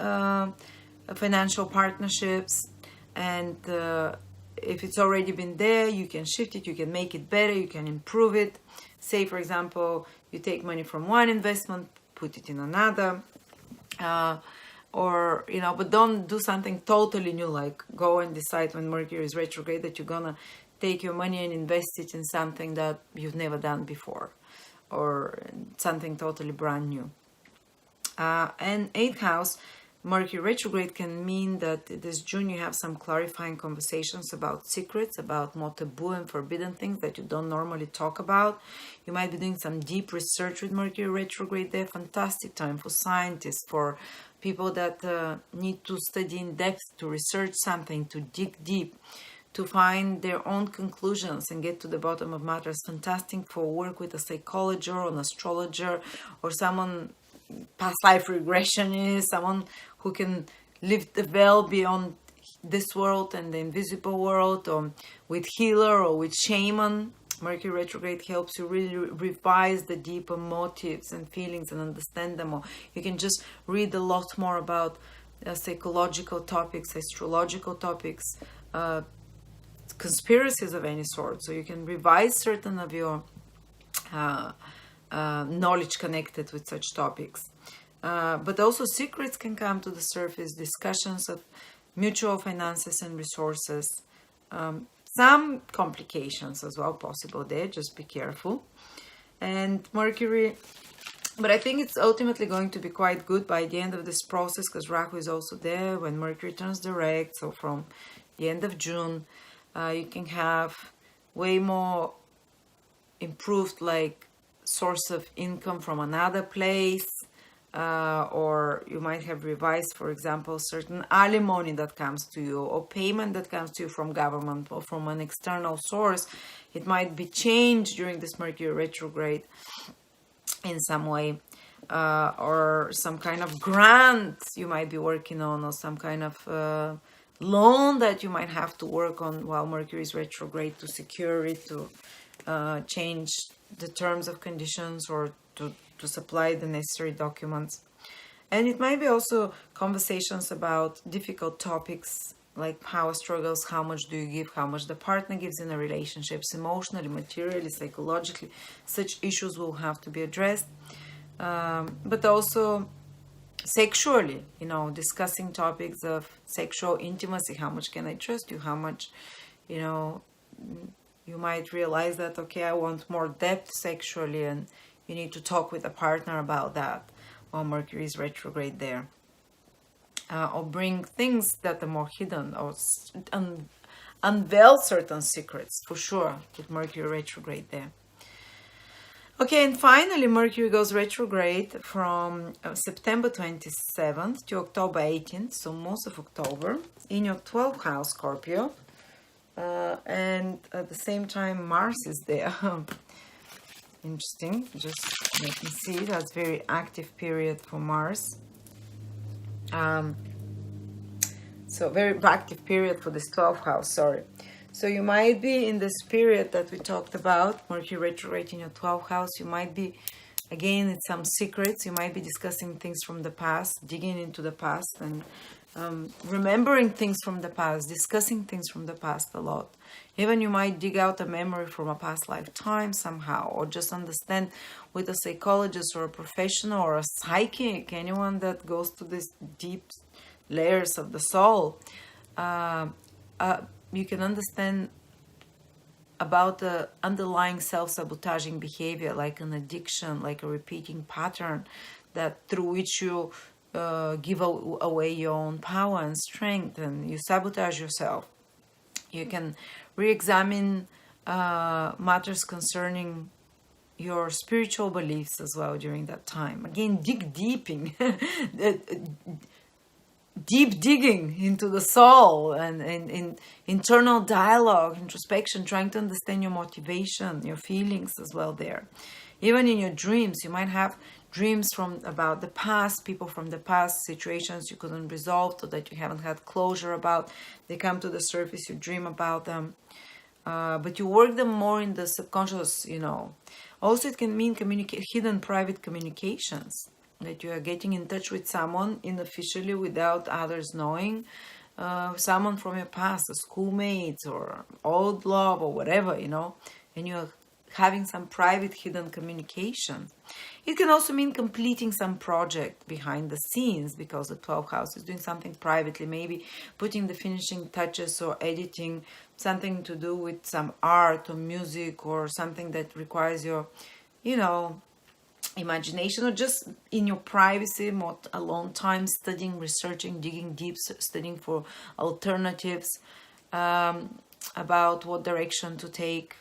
financial partnerships, and if it's already been there, you can shift it, you can make it better, you can improve it. Say, for example, you take money from one investment, put it in another, or, you know, but don't do something totally new, like go and decide when Mercury is retrograde that you're gonna take your money and invest it in something that you've never done before, or something totally brand new. And 8th house, Mercury retrograde can mean that this June you have some clarifying conversations about secrets, about more taboo and forbidden things that you don't normally talk about. You might be doing some deep research with Mercury retrograde there. Fantastic time for scientists, for people that need to study in depth, to research something, to dig deep, to find their own conclusions and get to the bottom of matters. Fantastic for work with a psychologist or an astrologer, or someone, past life regressionist, someone who can lift the veil beyond this world and the invisible world, or with healer or with shaman. Mercury retrograde helps you really revise the deeper motives and feelings and understand them more. You can just read a lot more about psychological topics, astrological topics, conspiracies of any sort, so you can revise certain of your knowledge connected with such topics. But also secrets can come to the surface, discussions of mutual finances and resources, some complications as well possible there, just be careful. And Mercury, but I think it's ultimately going to be quite good by the end of this process, because Rahu is also there when Mercury turns direct. So from the end of June, you can have way more improved, like, source of income from another place, or you might have revised, for example, certain alimony that comes to you, or payment that comes to you from government or from an external source. It might be changed during this Mercury retrograde in some way, or some kind of grant you might be working on, or some kind of loan that you might have to work on while Mercury is retrograde, to secure it, to change the terms of conditions, or to supply the necessary documents. And it might be also conversations about difficult topics like power struggles, how much do you give, how much the partner gives in a relationships, emotionally, materially, psychologically. Such issues will have to be addressed. But also sexually, you know, discussing topics of sexual intimacy. How much can I trust you? How much, you know, you might realize that, okay, I want more depth sexually, and you need to talk with a partner about that while Mercury is retrograde there. Or bring things that are more hidden, or unveil certain secrets, for sure, with Mercury retrograde there. Okay, and finally, Mercury goes retrograde from September 27th to October 18th, so most of October, in your 12th house, Scorpio. And at the same time, Mars is there. Interesting. Just let me see. That's very active period for Mars. So very active period for this 12th house, sorry. So you might be in this period that we talked about, Mercury retrograde in your 12th house. You might be, again, it's some secrets. You might be discussing things from the past, digging into the past, and remembering things from the past, discussing things from the past a lot. Even you might dig out a memory from a past lifetime somehow, or just understand with a psychologist or a professional or a psychic, anyone that goes to these deep layers of the soul. You can understand about the underlying self-sabotaging behavior, like an addiction, like a repeating pattern, that through which you give away your own power and strength, and you sabotage yourself. You can re-examine matters concerning your spiritual beliefs as well during that time. Again, deep digging into the soul and in internal dialogue, introspection, trying to understand your motivation, your feelings as well there. Even in your dreams, you might have dreams from about the past, people from the past, situations you couldn't resolve or that you haven't had closure about. They come to the surface, you dream about them. But you work them more in the subconscious, Also, it can mean hidden private communications, that you are getting in touch with someone unofficially without others knowing, someone from your past, a schoolmate or old love or whatever, and you're having some private hidden communication. It can also mean completing some project behind the scenes, because the 12th house is doing something privately, maybe putting the finishing touches or editing, something to do with some art or music or something that requires your, imagination, or just in your privacy, more alone time, studying, researching, digging deep, studying for alternatives about what direction to take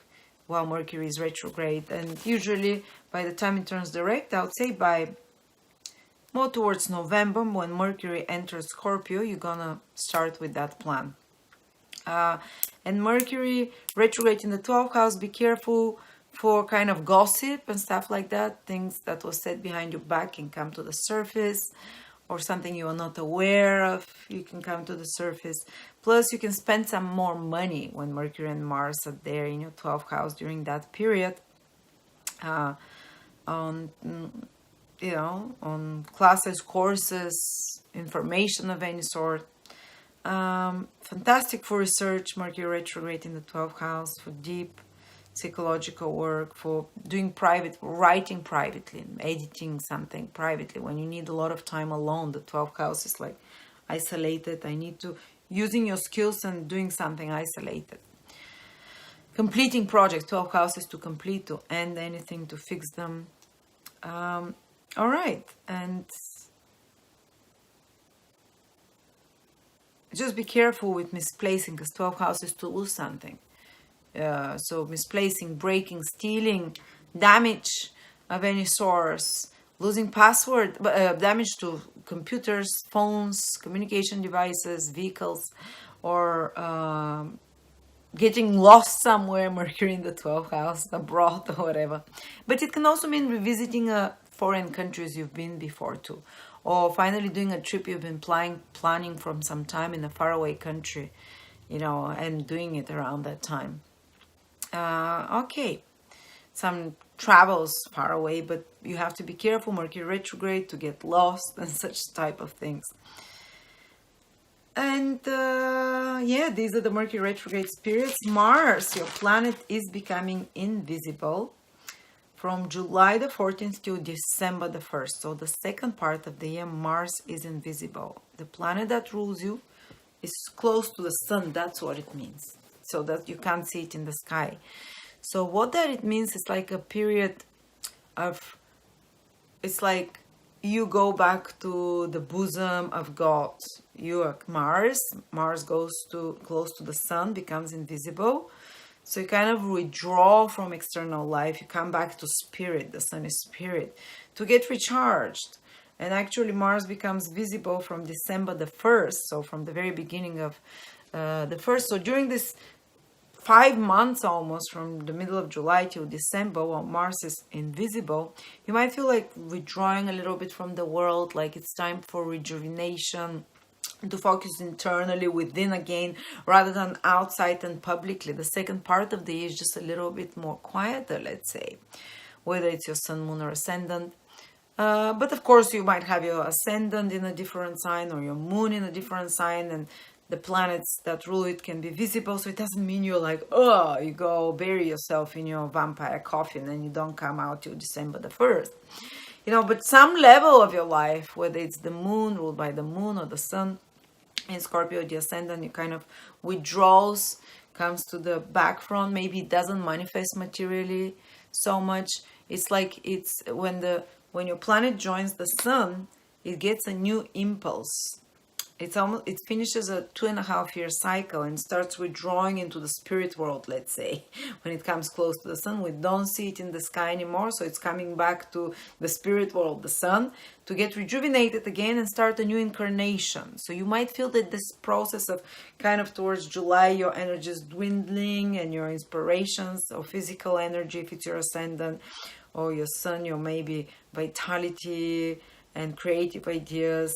while Mercury is retrograde. And usually by the time it turns direct, I would say by more towards November, when Mercury enters Scorpio, you're gonna start with that plan. And Mercury retrograde in the 12th house, be careful for kind of gossip and stuff like that. Things that was said behind your back can come to the surface, or something you are not aware of, you can come to the surface. Plus, you can spend some more money when Mercury and Mars are there in your 12th house during that period, on classes, courses, information of any sort. Fantastic for research, Mercury retrograde in the 12th house, for deep psychological work, for doing writing privately, editing something privately. When you need a lot of time alone, the 12th house is like isolated. I need to using your skills and doing something isolated. Completing projects, 12 houses to complete, to end anything, to fix them. All right, and just be careful with misplacing, because 12 houses to lose something. So misplacing, breaking, stealing, damage of any source, losing password, damage to computers, phones, communication devices, vehicles, or getting lost somewhere, Mercury in the 12th house, abroad or whatever. But it can also mean revisiting foreign countries you've been before too, or finally doing a trip you've been planning from some time in a faraway country, and doing it around that time. Okay, some travels far away, but you have to be careful, Mercury retrograde, to get lost and such type of things. And these are the Mercury retrograde periods. Mars, your planet, is becoming invisible from July the 14th to December the 1st. So the second part of the year, Mars is invisible. The planet that rules you is close to the sun. That's what it means. So that you can't see it in the sky. So what that it means is like a period of, it's like you go back to the bosom of God. You are Mars goes close to the sun, becomes invisible. So you kind of withdraw from external life. You come back to spirit. The sun is spirit, to get recharged. And actually Mars becomes visible from December the 1st. So from the very beginning of the 1st. So during this 5 months almost, from the middle of July till December, while Mars is invisible, you might feel like withdrawing a little bit from the world, like it's time for rejuvenation, to focus internally within again, rather than outside and publicly. The second part of the year is just a little bit more quieter, let's say, whether it's your sun, moon, or ascendant. But of course, you might have your ascendant in a different sign, or your moon in a different sign, and the planets that rule it can be visible. So it doesn't mean you're like, you go bury yourself in your vampire coffin and you don't come out till December the 1st. But some level of your life, whether it's the moon, ruled by the moon, or the sun in Scorpio, the ascendant, you kind of withdraws, comes to the back front. Maybe it doesn't manifest materially so much. It's like it's when your planet joins the sun, it gets a new impulse. It's almost, it finishes a 2.5 year cycle and starts withdrawing into the spirit world, let's say. When it comes close to the sun, we don't see it in the sky anymore, so it's coming back to the spirit world, the sun, to get rejuvenated again and start a new incarnation. So you might feel that this process of kind of towards July, your energy is dwindling and your inspirations or physical energy, if it's your ascendant or your sun, your maybe vitality and creative ideas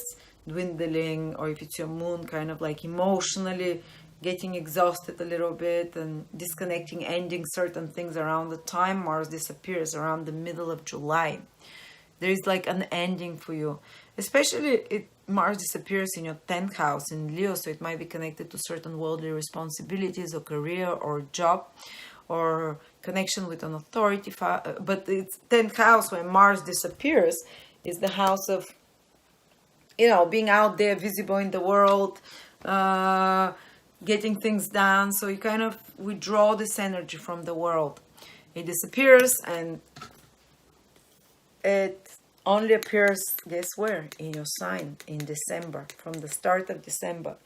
dwindling, or if it's your moon, kind of like emotionally getting exhausted a little bit and disconnecting, ending certain things around the time Mars disappears around the middle of July. There is like an ending for you, especially Mars disappears in your 10th house in Leo, so it might be connected to certain worldly responsibilities or career or job or connection with an authority. But it's 10th house when Mars disappears is the house of, you know, being out there, visible in the world, getting things done. So you kind of withdraw this energy from the world. It disappears and it only appears, guess where? In your sign in December, from the start of December.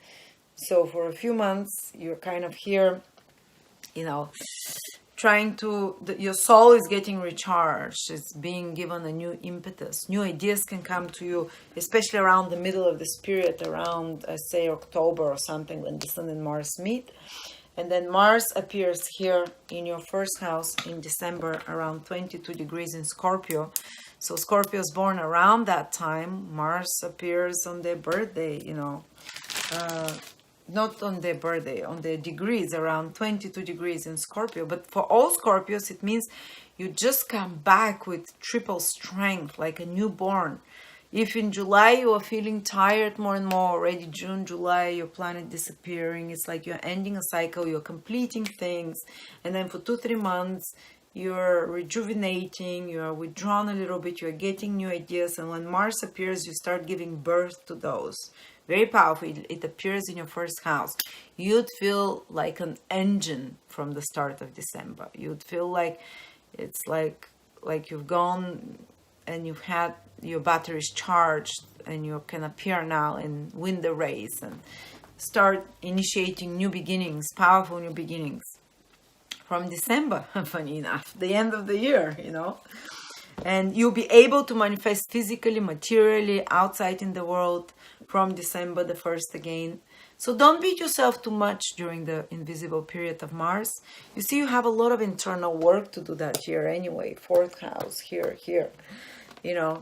So for a few months, you're kind of here, you know, trying to, your soul is getting recharged. It's being given a new impetus. New ideas can come to you, especially around the middle of this period, around, say, October or something, when the Sun and Mars meet. And then Mars appears here in your first house in December, around 22 degrees in Scorpio. So Scorpio is born around that time. Mars appears on their birthday, you know. Not on their birthday, on their degrees, around 22 degrees in Scorpio. But for all Scorpios, it means you just come back with triple strength, like a newborn. If in July you are feeling tired more and more, already June, July, your planet disappearing, it's like you're ending a cycle, you're completing things. And then for 2-3 months, you're rejuvenating, you're withdrawn a little bit, you're getting new ideas. And when Mars appears, you start giving birth to those. Very powerful. It appears in your first house. You'd feel like an engine from the start of December. You'd feel like it's like you've gone and you've had your batteries charged and you can appear now and win the race and start initiating new beginnings, powerful new beginnings. From December, funny enough, the end of the year, you know. And you'll be able to manifest physically, materially, outside in the world from December the 1st again. So don't beat yourself too much during the invisible period of Mars. You see, you have a lot of internal work to do that year anyway. 4th house, here. You know,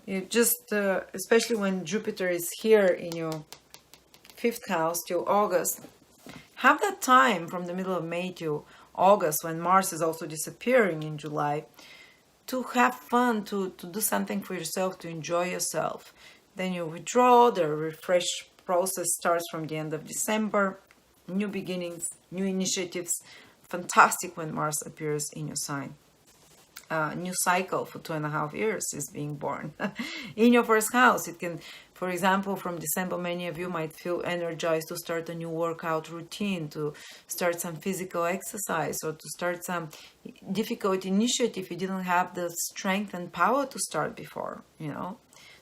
you just, especially when Jupiter is here in your 5th house till August, have that time from the middle of May to August, when Mars is also disappearing in July, to have fun, to do something for yourself, to enjoy yourself. Then you withdraw, the refresh process starts from the end of December, new beginnings, new initiatives. Fantastic when Mars appears in your sign. New cycle for 2.5 years is being born in your first house. It can, for example, from December, many of you might feel energized to start a new workout routine, to start some physical exercise, or to start some difficult initiative you didn't have the strength and power to start before, you know,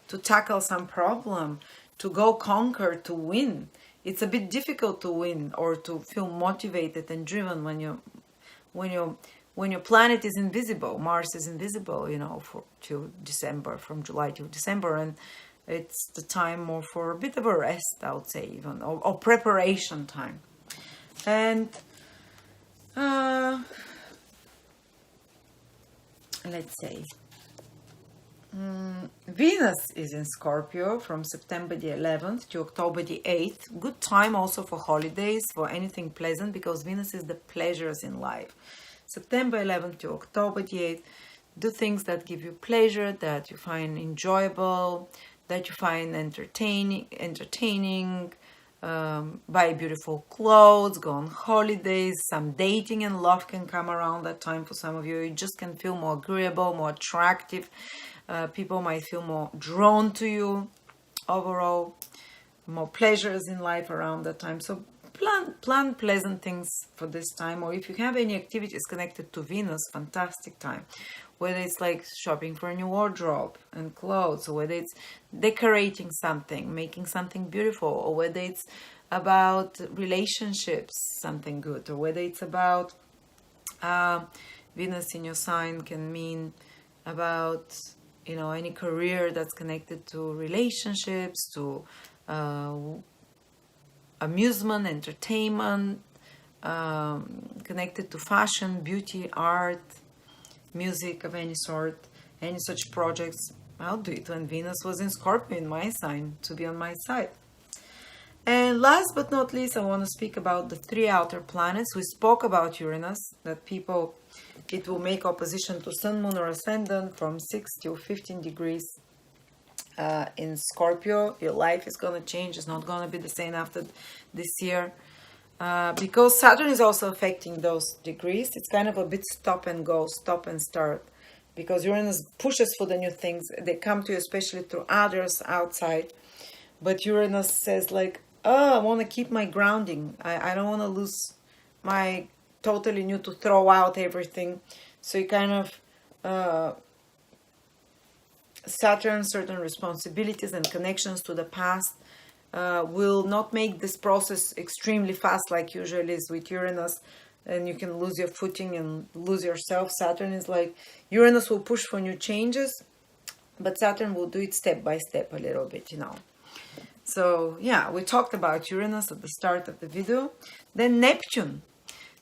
to tackle some problem, to go conquer, to win. It's a bit difficult to win or to feel motivated and driven when your planet is invisible. Mars is invisible, you know, till December, from July till December, and it's the time more for a bit of a rest, I would say, even, or preparation time. And let's say Venus is in Scorpio from September the 11th to October the 8th. Good time also for holidays, for anything pleasant, because Venus is the pleasures in life. September 11th to October the 8th, do things that give you pleasure, that you find enjoyable, that you find entertaining, buy beautiful clothes, go on holidays. Some dating and love can come around that time for some of you. You just can feel more agreeable, more attractive. People might feel more drawn to you overall, more pleasures in life around that time. So plan pleasant things for this time, or if you have any activities connected to Venus, fantastic time. whether it's like shopping for a new wardrobe and clothes, or whether it's decorating something, making something beautiful, or whether it's about relationships, something good, or whether it's about Venus in your sign can mean about, you know, any career that's connected to relationships, to amusement, entertainment, connected to fashion, beauty, art, music of any sort, any such projects. I'll do it when Venus was in Scorpio in my sign, to be on my side. And last but not least, I want to speak about the 3 outer planets. We spoke about Uranus, that people, it will make opposition to Sun, Moon, or Ascendant from 6 to 15 degrees in Scorpio. Your life is going to change. It's not going to be the same after this year. Because Saturn is also affecting those degrees. It's kind of a bit stop and go, stop and start. Because Uranus pushes for the new things. They come to you especially through others outside. But Uranus says like, oh, I want to keep my grounding. I don't want to lose my totally new, to throw out everything. So you kind of Saturn, certain responsibilities and connections to the past will not make this process extremely fast like usually is with Uranus, and you can lose your footing and lose yourself. Saturn is like, Uranus will push for new changes, but Saturn will do it step by step a little bit, you know. So yeah, we talked about Uranus at the start of the video. Then Neptune.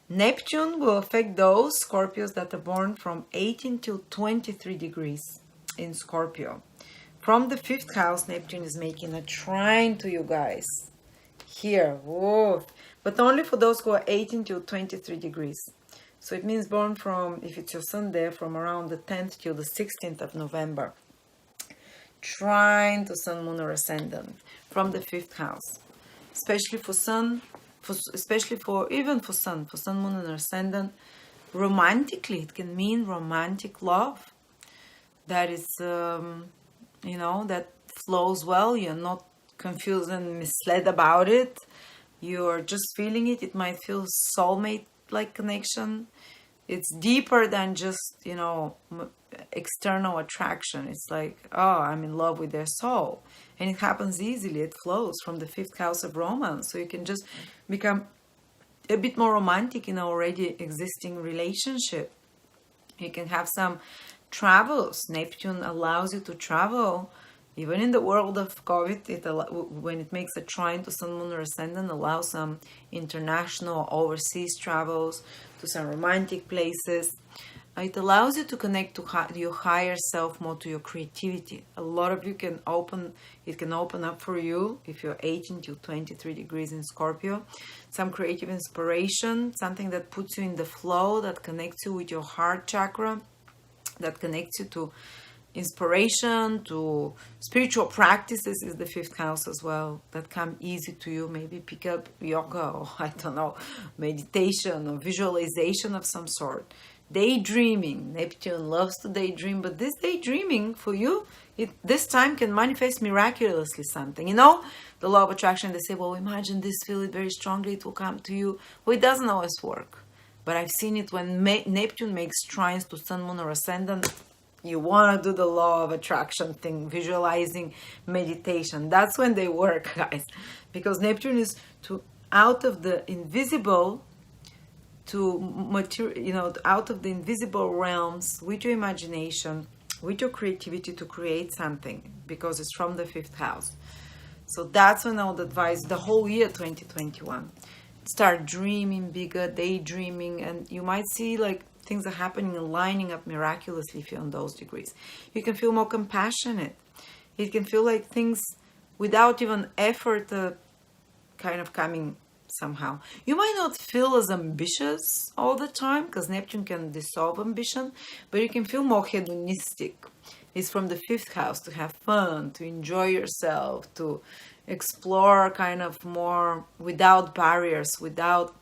Neptune will affect those Scorpios that are born from 18 to 23 degrees in Scorpio. From the 5th house, Neptune is making a trine to you guys. Here, whoa. But only for those who are 18 to 23 degrees. So it means born from, if it's your sun there, from around the 10th to the 16th of November. Trine to Sun, Moon, or Ascendant from the 5th house. Especially for Sun, even for Sun, Moon, and Ascendant. Romantically, it can mean romantic love. That is, you know, that flows well. You're not confused and misled about it. You're just feeling it. It might feel soulmate-like connection. It's deeper than just, you know, external attraction. It's like, oh, I'm in love with their soul. And it happens easily. It flows from the 5th house of romance. So you can just become a bit more romantic in an already existing relationship. You can have some travels. Neptune allows you to travel. Even in the world of COVID, when it makes a trine to Sun, Moon, or Ascendant, allows some international overseas travels to some romantic places. It allows you to connect to your higher self, more to your creativity. A lot of you it can open up for you if you're 18 to 23 degrees in Scorpio. Some creative inspiration, something that puts you in the flow, that connects you with your heart chakra, that connects you to inspiration, to spiritual practices is the 5th house as well, that come easy to you. Maybe pick up yoga, or I don't know, meditation or visualization of some sort. Daydreaming. Neptune loves to daydream, but this daydreaming for you, this time can manifest miraculously something. You know, the law of attraction, they say, well, imagine this, feel it very strongly, it will come to you. Well, it doesn't always work. But I've seen it when Neptune makes trines to Sun, Moon, or Ascendant. You want to do the law of attraction thing, visualizing, meditation. That's when they work, guys. Because Neptune is out of the invisible to material, you know, out of the invisible realms with your imagination, with your creativity to create something, because it's from the 5th house. So that's when I would advise the whole year 2021. Start dreaming bigger, daydreaming, and you might see like things are happening and lining up miraculously if you're on those degrees. You can feel more compassionate. It can feel like things without even effort kind of coming somehow. You might not feel as ambitious all the time because Neptune can dissolve ambition, but you can feel more hedonistic. It's from the 5th house to have fun, to enjoy yourself, to explore kind of more without barriers, without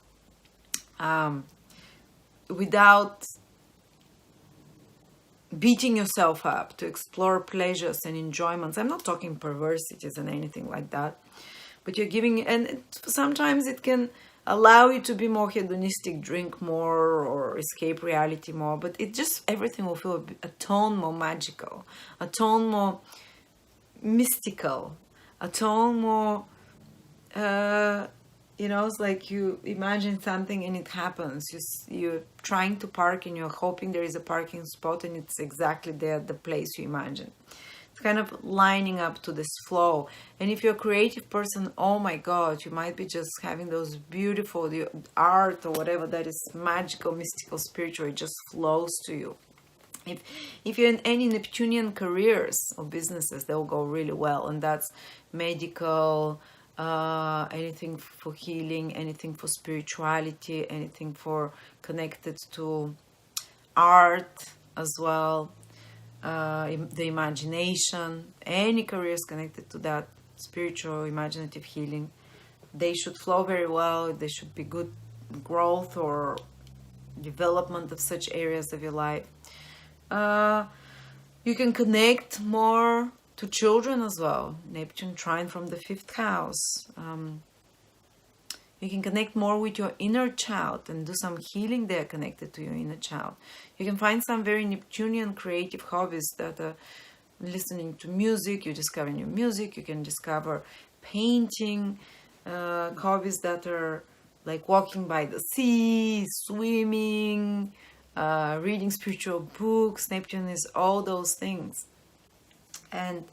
beating yourself up, to explore pleasures and enjoyments. I'm not talking perversities and anything like that, but you're giving, and sometimes it can allow you to be more hedonistic, drink more, or escape reality more. But it just, everything will feel a tone more magical, a tone more mystical, a tone more, it's like you imagine something and it happens. You're trying to park and you're hoping there is a parking spot and it's exactly there, the place you imagine. It's kind of lining up to this flow. And if you're a creative person, oh my God, you might be just having those beautiful the art or whatever that is magical, mystical, spiritual. It just flows to you. If you're in any Neptunian careers or businesses, they'll go really well. And that's medical, anything for healing, anything for spirituality, anything for connected to art as well, the imagination, any careers connected to that spiritual, imaginative healing, they should flow very well. There should be good growth or development of such areas of your life. You can connect more to children as well. Neptune trine from the 5th house. You can connect more with your inner child and do some healing there connected to your inner child. You can find some very Neptunian creative hobbies that are listening to music. You discover new music. You can discover painting, hobbies that are like walking by the sea, swimming, reading spiritual books. Neptune is all those things. And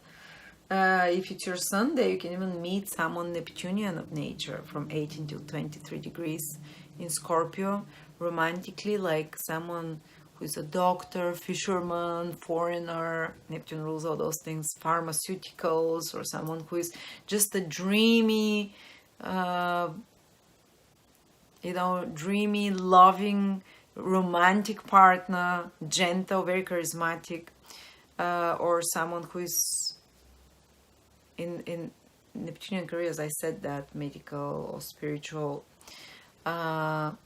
if it's your Sunday, you can even meet someone Neptunian of nature from 18 to 23 degrees in Scorpio, romantically, like someone who's a doctor, fisherman, foreigner. Neptune rules all those things, pharmaceuticals, or someone who is just a dreamy, dreamy, loving, romantic partner, gentle, very charismatic, or someone who is in Neptunian careers. I said that medical or spiritual, or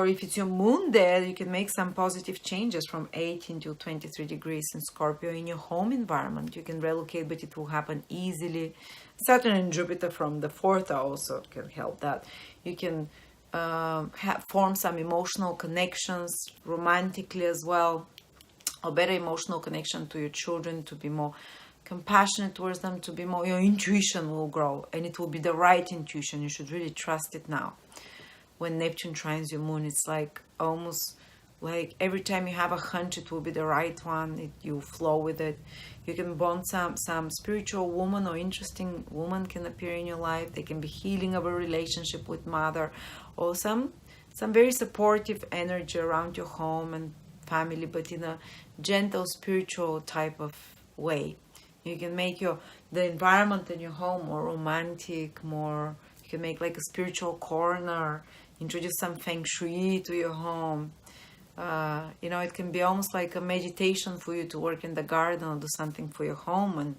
if it's your moon there, you can make some positive changes from 18 to 23 degrees in Scorpio in your home environment. You can relocate, but it will happen easily. Saturn and Jupiter from the 4th also can help that. You can form some emotional connections romantically as well, a better emotional connection to your children, to be more compassionate towards them, to be more, your intuition will grow, and it will be the right intuition. You should really trust it now. When Neptune trines your moon, it's like almost like every time you have a hunch, it will be the right one. You flow with it. You can bond some spiritual woman or interesting woman can appear in your life. They can be healing of a relationship with mother, or some very supportive energy around your home and family, but in a gentle spiritual type of way. You can make the environment in your home more romantic, more. You can make like a spiritual corner, introduce some feng shui to your home. It can be almost like a meditation for you to work in the garden or do something for your home. And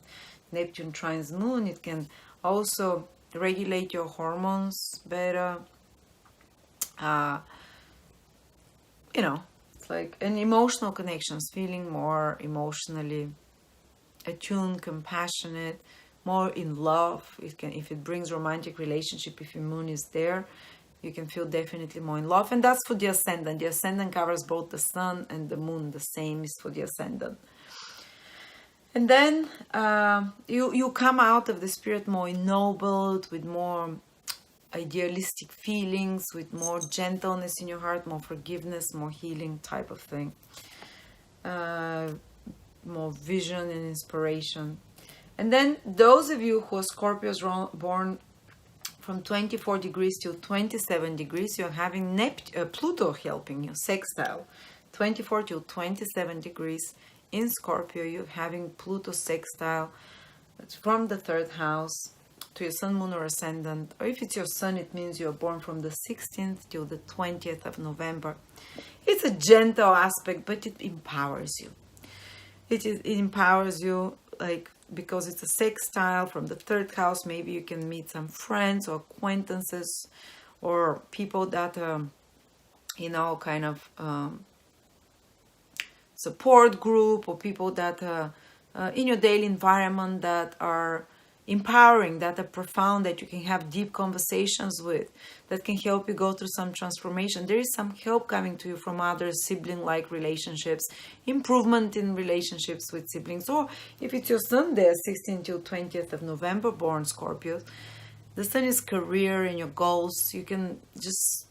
Neptune trines moon, it can also regulate your hormones better. It's like an emotional connections, feeling more emotionally attuned, compassionate, more in love. If it brings romantic relationship, if your moon is there, you can feel definitely more in love. And that's for the ascendant. The ascendant covers both the sun and the moon. The same is for the ascendant. And then you come out of the spirit more ennobled, with more idealistic feelings, with more gentleness in your heart, more forgiveness, more healing type of thing. More vision and inspiration. And then those of you who are Scorpios born from 24 degrees to 27 degrees, you're having Pluto helping you, sextile. 24 to 27 degrees in Scorpio, you're having Pluto sextile. It's from the 3rd house to your sun, moon, or ascendant. Or if it's your sun, it means you're born from the 16th till the 20th of November. It's a gentle aspect, but it empowers you. It empowers you, like, because it's a sextile from the 3rd house. Maybe you can meet some friends or acquaintances or people that kind of support group, or people that in your daily environment that are empowering, that are profound, that you can have deep conversations with, that can help you go through some transformation. There is some help coming to you from other sibling-like relationships, improvement in relationships with siblings. Or if it's your sun there, 16th till 20th of November born Scorpios, the sun is career and your goals. You can just,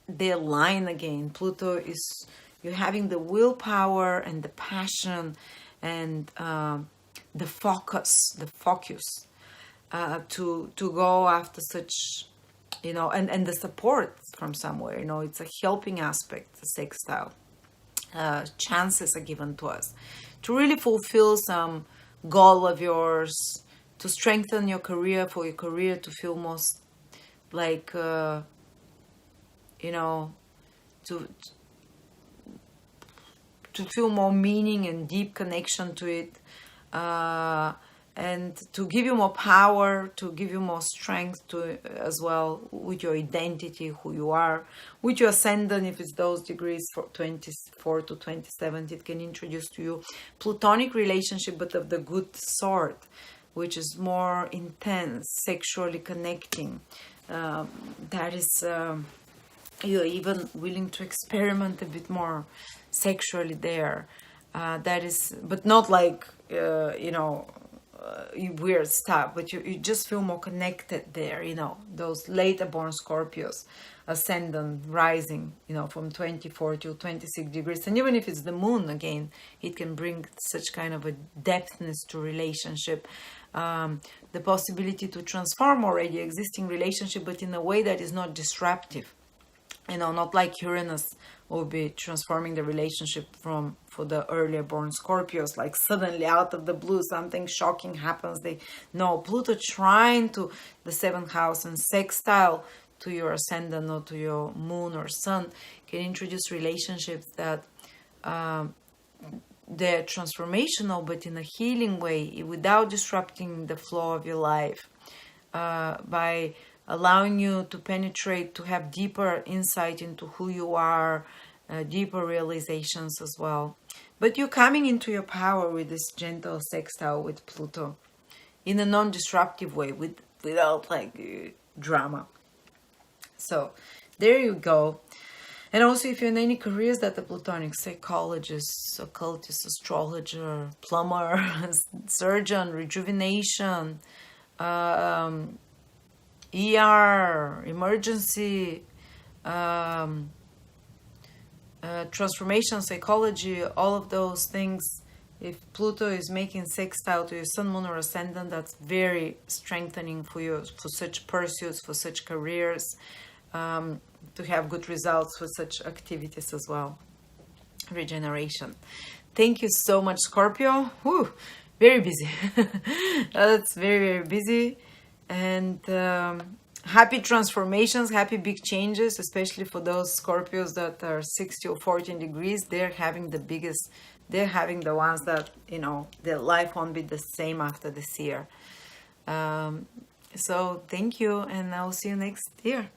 they align again. Pluto is, you're having the willpower and the passion and the focus to go after such, and the support from somewhere. It's a helping aspect, the sextile. Chances are given to us to really fulfill some goal of yours, to strengthen your career, for your career to feel most like, to feel more meaning and deep connection to it, and to give you more power, to give you more strength to as well with your identity, who you are, with your ascendant. If it's those degrees for 24 to 27, it can introduce to you Plutonic relationship, but of the good sort, which is more intense, sexually connecting. That is, you're even willing to experiment a bit more sexually there. That is, but not like, weird stuff, but you just feel more connected there. Those later born Scorpios, ascendant, rising, from 24 to 26 degrees. And even if it's the moon, again, it can bring such kind of a depthness to relationship. The possibility to transform already existing relationship, but in a way that is not disruptive. Not like Uranus will be transforming the relationship for the earlier born Scorpios, like suddenly out of the blue something shocking happens. Pluto trine to the 7th house and sextile to your ascendant or to your moon or sun can introduce relationships that they're transformational, but in a healing way, without disrupting the flow of your life, by allowing you to penetrate, to have deeper insight into who you are, deeper realizations as well. But you're coming into your power with this gentle sextile with Pluto in a non-disruptive way, without like drama. So there you go. And also, if you're in any careers that are Plutonic, psychologist, occultist, astrologer, plumber, surgeon, rejuvenation, ER, emergency, transformation, psychology, all of those things. If Pluto is making sextile to your sun, moon, or ascendant, that's very strengthening for you, for such pursuits, for such careers, to have good results for such activities as well. Regeneration. Thank you so much, Scorpio. Whew, very busy. That's very, very busy. And happy transformations, happy big changes, especially for those Scorpios that are 60 or 14 degrees. They're having the ones that, their life won't be the same after this year. So thank you, and I'll see you next year.